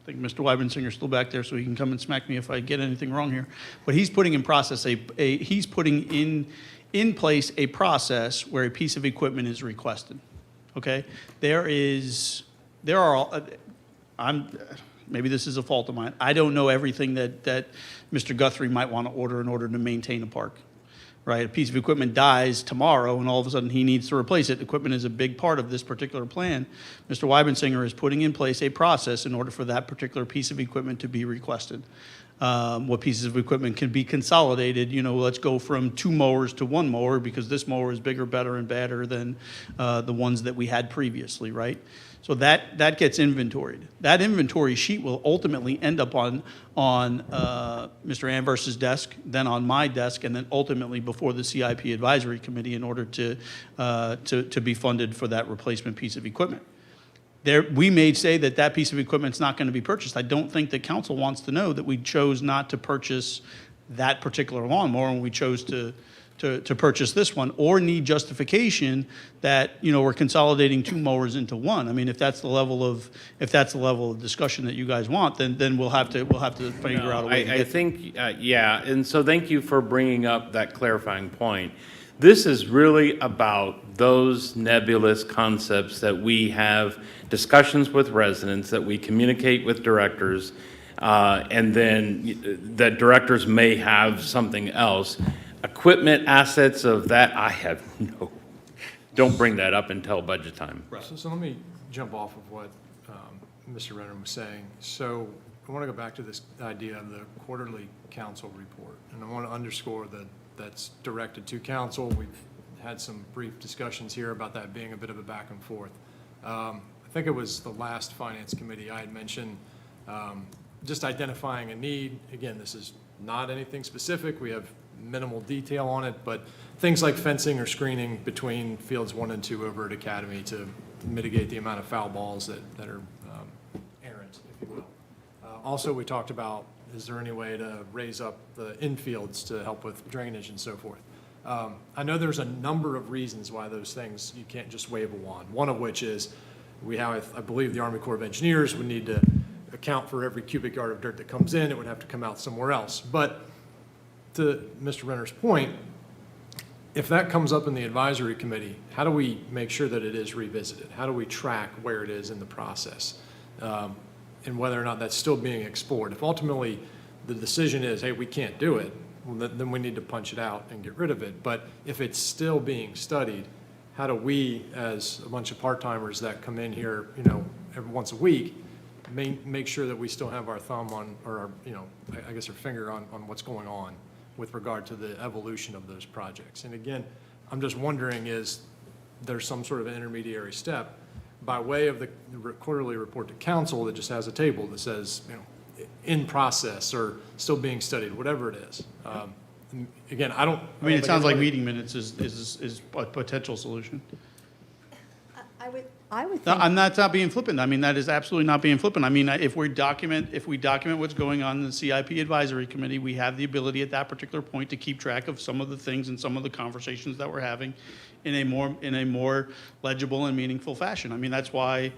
think Mr. Weibensinger's still back there, so he can come and smack me if I get anything wrong here. But he's putting in process he's putting in place a process where a piece of equipment is requested. Okay, maybe this is a fault of mine. I don't know everything that Mr. Guthrie might want to order in order to maintain a park. Right, a piece of equipment dies tomorrow, and all of a sudden he needs to replace it. Equipment is a big part of this particular plan. Mr. Weibensinger is putting in place a process in order for that particular piece of equipment to be requested. What pieces of equipment can be consolidated? Let's go from 2 mowers to 1 mower because this mower is bigger, better, and badder than the ones that we had previously. Right. So that gets inventoried. That inventory sheet will ultimately end up on Mr. Anvers's desk, then on my desk, and then ultimately before the CIP Advisory Committee in order to be funded for that replacement piece of equipment. We may say that piece of equipment's not going to be purchased. I don't think that council wants to know that we chose not to purchase that particular lawnmower and we chose to purchase this one, or need justification that we're consolidating 2 mowers into 1. I mean, if that's the level of discussion that you guys want, then we'll have to figure out a way. I think yeah, and so thank you for bringing up that clarifying point. This is really about those nebulous concepts that we have discussions with residents, that we communicate with directors, and then that directors may have something else. Equipment, assets of that, I have don't bring that up until budget time. Right. So let me jump off of what Mr. Renner was saying. So I want to go back to this idea of the quarterly council report. And I want to underscore that that's directed to council. We've had some brief discussions here about that being a bit of a back and forth. I think it was the last finance committee I had mentioned just identifying a need. Again, this is not anything specific. We have minimal detail on it, but things like fencing or screening between fields 1 and 2 over at Academy to mitigate the amount of foul balls that are errant, if you will. Also, we talked about, is there any way to raise up the infields to help with drainage and so forth? I know there's a number of reasons why those things, you can't just wave a wand. One of which is we have, I believe the Army Corps of Engineers would need to account for every cubic yard of dirt that comes in. It would have to come out somewhere else. But to Mr. Renner's point, if that comes up in the advisory committee, how do we make sure that it is revisited? How do we track where it is in the process? And whether or not that's still being explored. If ultimately the decision is, hey, we can't do it, well, then we need to punch it out and get rid of it. But if it's still being studied, how do we, as a bunch of part-timers that come in here, every once a week, make sure that we still have our thumb on, or our, I guess our finger on what's going on with regard to the evolution of those projects. And again, I'm just wondering, is there some sort of an intermediary step by way of the quarterly report to council that just has a table that says, in process or still being studied, whatever it is. Again, I mean, it sounds like meeting minutes is a potential solution. I would, I would No, think. I'm not being flippant. I mean, that is absolutely not being flippant. I mean, if we document what's going on in the CIP Advisory Committee, we have the ability at that particular point to keep track of some of the things and some of the conversations that we're having in a more legible and meaningful fashion. I mean, that's why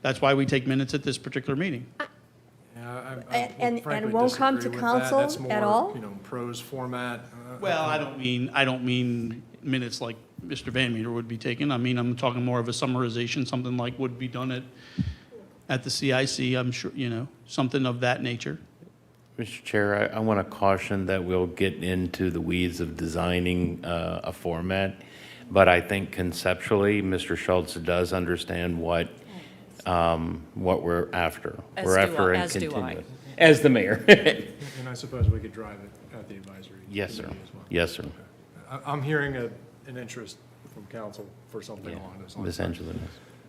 we take minutes at this particular meeting. Yeah, And would frankly won't come disagree to with that. council That's at more, all? prose format. Well, I don't mean minutes like Mr. Van Meter would be taking. I mean, I'm talking more of a summarization, something like would be done at the CIC, I'm sure, something of that nature. Mr. Chair, I want to caution that we'll get into the weeds of designing a format, but I think conceptually, Mr. Schultz does understand what we're after. As We're do after I- and as do I. continuous. As the mayor. And I suppose we could drive it at the advisory. Yes, sir. committee as well. Yes, sir. I'm hearing an interest from council for something along those lines. Ms. Angela.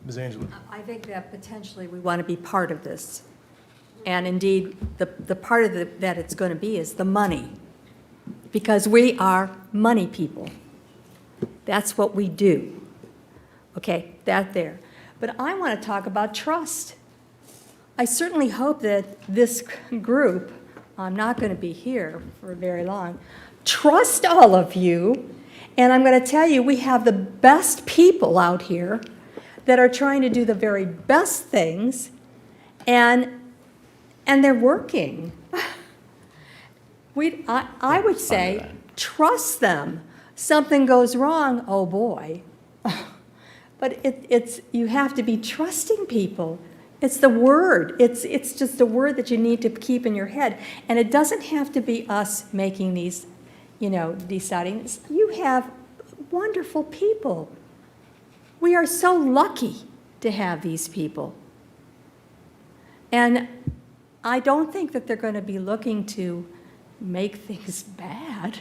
Ms. Angela. I think that potentially we want to be part of this. And indeed, the part of that it's going to be is the money. Because we are money people. That's what we do. Okay, that there. But I want to talk about trust. I certainly hope that this group, I'm not going to be here for very long, trust all of you. And I'm going to tell you, we have the best people out here that are trying to do the very best things, and they're working. I would say, trust them. Something goes wrong, oh boy. But you have to be trusting people. It's the word. It's just a word that you need to keep in your head. And it doesn't have to be us making these, deciding. You have wonderful people. We are so lucky to have these people. And I don't think that they're going to be looking to make things bad.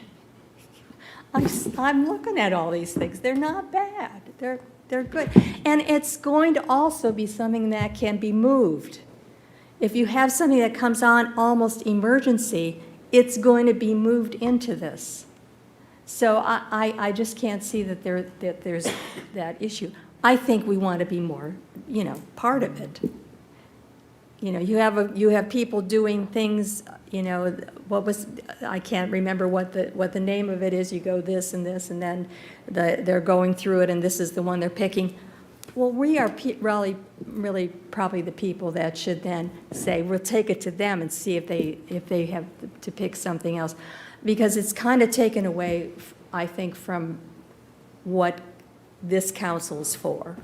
I'm looking at all these things. They're not bad. They're good. And it's going to also be something that can be moved. If you have something that comes on almost emergency, it's going to be moved into this. So I just can't see that there's that issue. I think we want to be more, part of it. You have people doing things, I can't remember what the name of it is. You go this, and then they're going through it, and this is the one they're picking. Well, we are really probably the people that should then say, we'll take it to them and see if they have to pick something else. Because it's kind of taken away, I think, from what this council is for.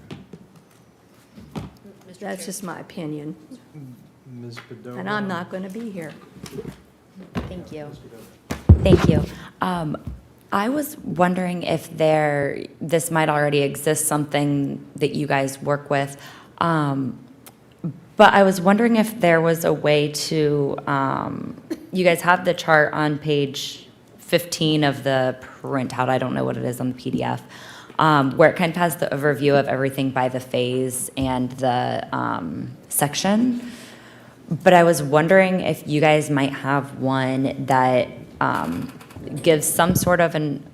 That's just my opinion. Ms. Padona. And I'm not going to be here. Thank you. Thank you. I was wondering if this might already exist, something that you guys work with. But I was wondering if there was a way to, you guys have the chart on page 15 of the printout, I don't know what it is on the PDF, where it kind of has the overview of everything by the phase and the section. But I was wondering if you guys might have one that gives some sort of an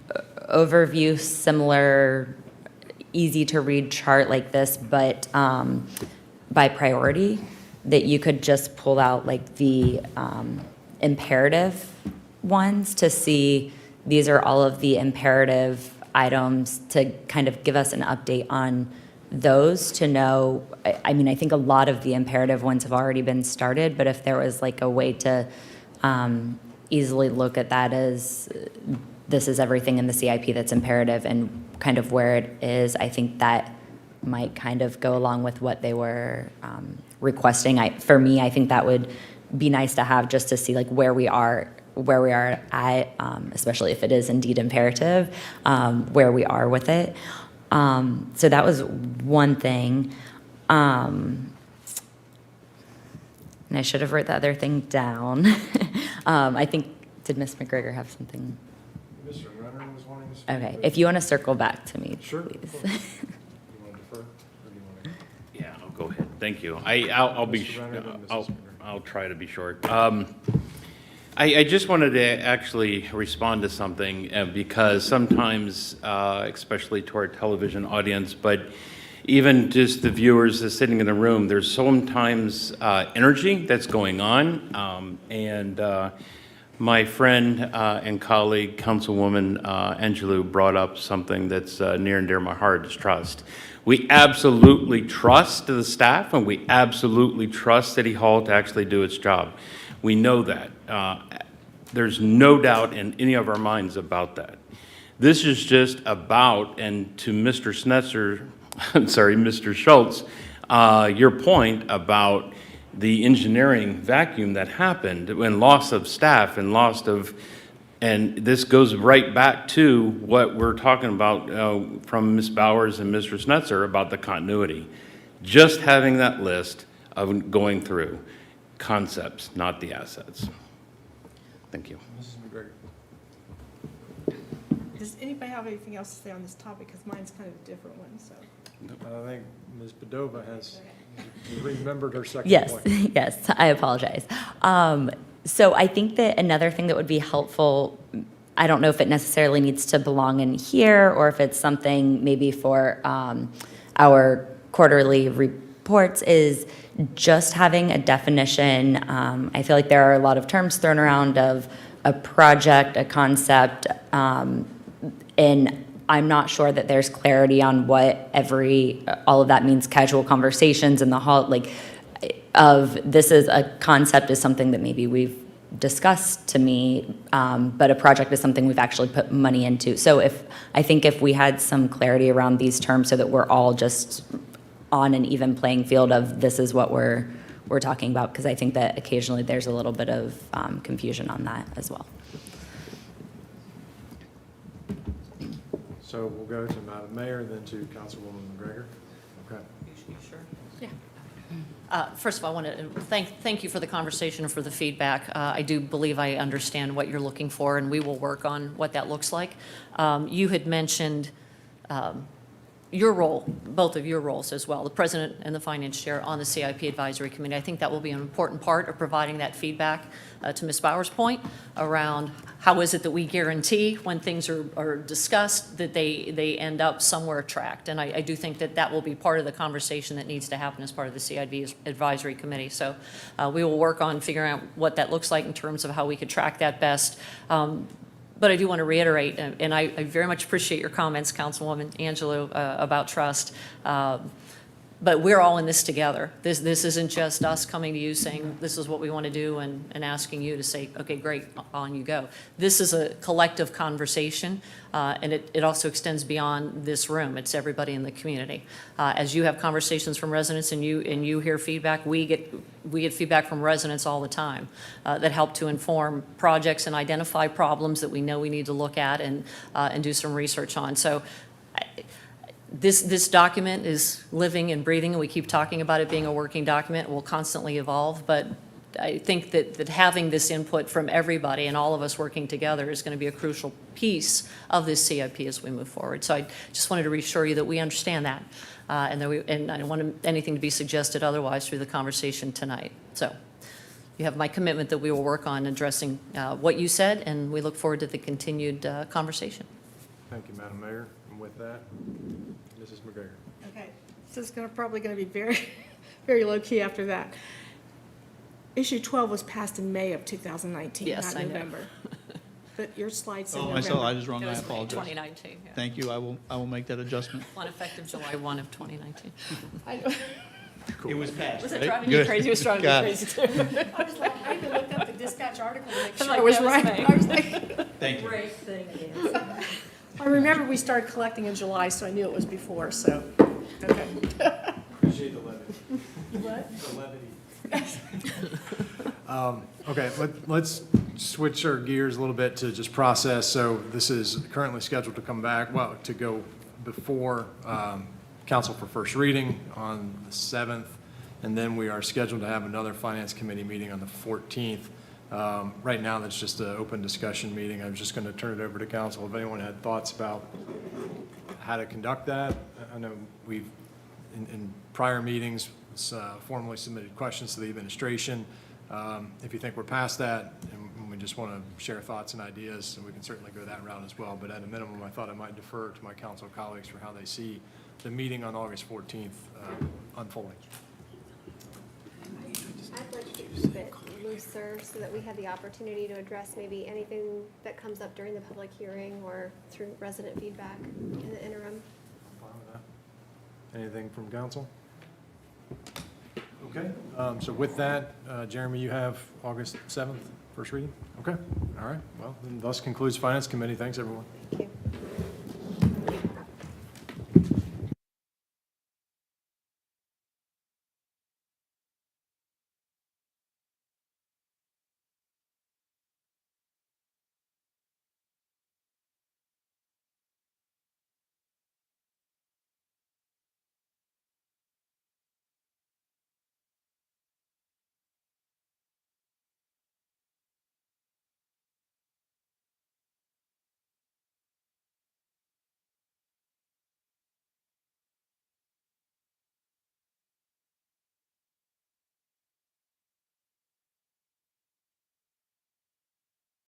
overview, similar, easy-to-read chart like this, but by priority, that you could just pull out like the imperative ones to see these are all of the imperative items, to kind of give us an update on those, to know, I mean, I think a lot of the imperative ones have already been started, but if there was like a way to easily look at that as this is everything in the CIP that's imperative and kind of where it is, I think that might kind of go along with what they were requesting. For me, I think that would be nice to have, just to see like where we are at, especially if it is indeed imperative, where we are with it. So that was one thing. And I should have wrote the other thing down. I think, did Ms. McGregor have something? Mr. Renner was wanting to speak. Okay, if you want to circle back to me, Sure. please. You want to defer, or do you want to? Yeah, I'll go ahead. Thank you. I'll be, Mr. Renner, then Mrs. I'll Skinner. try to be short. I just wanted to actually respond to something because sometimes, especially to our television audience, but even just the viewers that's sitting in the room, there's sometimes energy that's going on. My friend and colleague, Councilwoman Angelou, brought up something that's near and dear to my heart, is trust. We absolutely trust the staff, and we absolutely trust City Hall to actually do its job. We know that. There's no doubt in any of our minds about that. This is just about, and to Mr. Snetzer, I'm sorry, Mr. Schultz, your point about the engineering vacuum that happened when loss of staff and and this goes right back to what we're talking about from Ms. Bowers and Mr. Snetzer about the continuity. Just having that list of going through concepts, not the assets. Thank you. Mrs. McGregor. Does anybody have anything else to say on this topic? Because mine's kind of a different one, so. I think Ms. Padova has remembered her second Yes, point. yes, I apologize. So I think that another thing that would be helpful, I don't know if it necessarily needs to belong in here or if it's something maybe for our quarterly reports, is just having a definition. I feel like there are a lot of terms thrown around of a project, a concept, and I'm not sure that there's clarity on what all of that means. Casual conversations in the hall, this is a concept is something that maybe we've discussed to me, but a project is something we've actually put money into. So I think if we had some clarity around these terms so that we're all just on an even playing field of this is what we're talking about, because I think that occasionally there's a little bit of confusion on that as well. So we'll go to Madam Mayor, then to Councilwoman McGregor. Okay. You sure? Yeah. First of all, I want to thank you for the conversation and for the feedback. I do believe I understand what you're looking for, and we will work on what that looks like. You had mentioned your role, both of your roles as well, the president and the finance chair on the CIP advisory committee. I think that will be an important part of providing that feedback to Ms. Bauer's point around how is it that we guarantee when things are discussed that they end up somewhere tracked. And I do think that will be part of the conversation that needs to happen as part of the CIP advisory committee. So we will work on figuring out what that looks like in terms of how we could track that best. But I do want to reiterate, and I very much appreciate your comments, Councilwoman Angelou, about trust. But we're all in this together. This isn't just us coming to you saying, this is what we want to do, and asking you to say, okay, great, on you go. This is a collective conversation, and it also extends beyond this room. It's everybody in the community. As you have conversations from residents and you hear feedback, we get feedback from residents all the time that help to inform projects and identify problems that we know we need to look at and do some research on. So this document is living and breathing, and we keep talking about it being a working document. It will constantly evolve, but I think that having this input from everybody and all of us working together is going to be a crucial piece of this CIP as we move forward. So I just wanted to reassure you that we understand that, and I don't want anything to be suggested otherwise through the conversation tonight. So you have my commitment that we will work on addressing what you said, and we look forward to the continued conversation. Thank you, Madam Mayor. And with that, Mrs. McGregor. Okay, so it's probably going to be very, very low-key after that. Issue 12 was passed in May of 2019, Yes, not I know. November. But your slide said Oh, November. myself, I just wrong, It I was apologize. 2019. Yeah. Thank you, I will make that adjustment. On effective July 1 of 2019. I know. It was passed, Was it right? driving you Good. crazy? It was driving me Got it. crazy too. I was like, I even looked up the dispatch article to make I'm sure like, I was that was right. me. I was like, Thank you. Great thing it is. I remember we started collecting in July, so I knew it was before, so, okay. Appreciate the levity. What? The levity. Okay, let's switch our gears a little bit to just process. So this is currently scheduled to come back, well, to go before council for first reading on the 7th, and then we are scheduled to have another finance committee meeting on the 14th. Right now, that's just an open discussion meeting. I'm just going to turn it over to council. If anyone had thoughts about how to conduct that, I know we've, in prior meetings, formally submitted questions to the administration. If you think we're past that and we just want to share thoughts and ideas, we can certainly go that route as well. But at a minimum, I thought I might defer to my council colleagues for how they see the meeting on August 14th unfolding. I'd like to keep it looser so that we have the opportunity to address maybe anything that comes up during the public hearing or through resident feedback in the interim. Fine with that. Anything from council? Okay, so with that, Jeremy, you have August 7th, first reading? Okay, all right. Well, then thus concludes Finance Committee. Thanks, everyone. Thank you.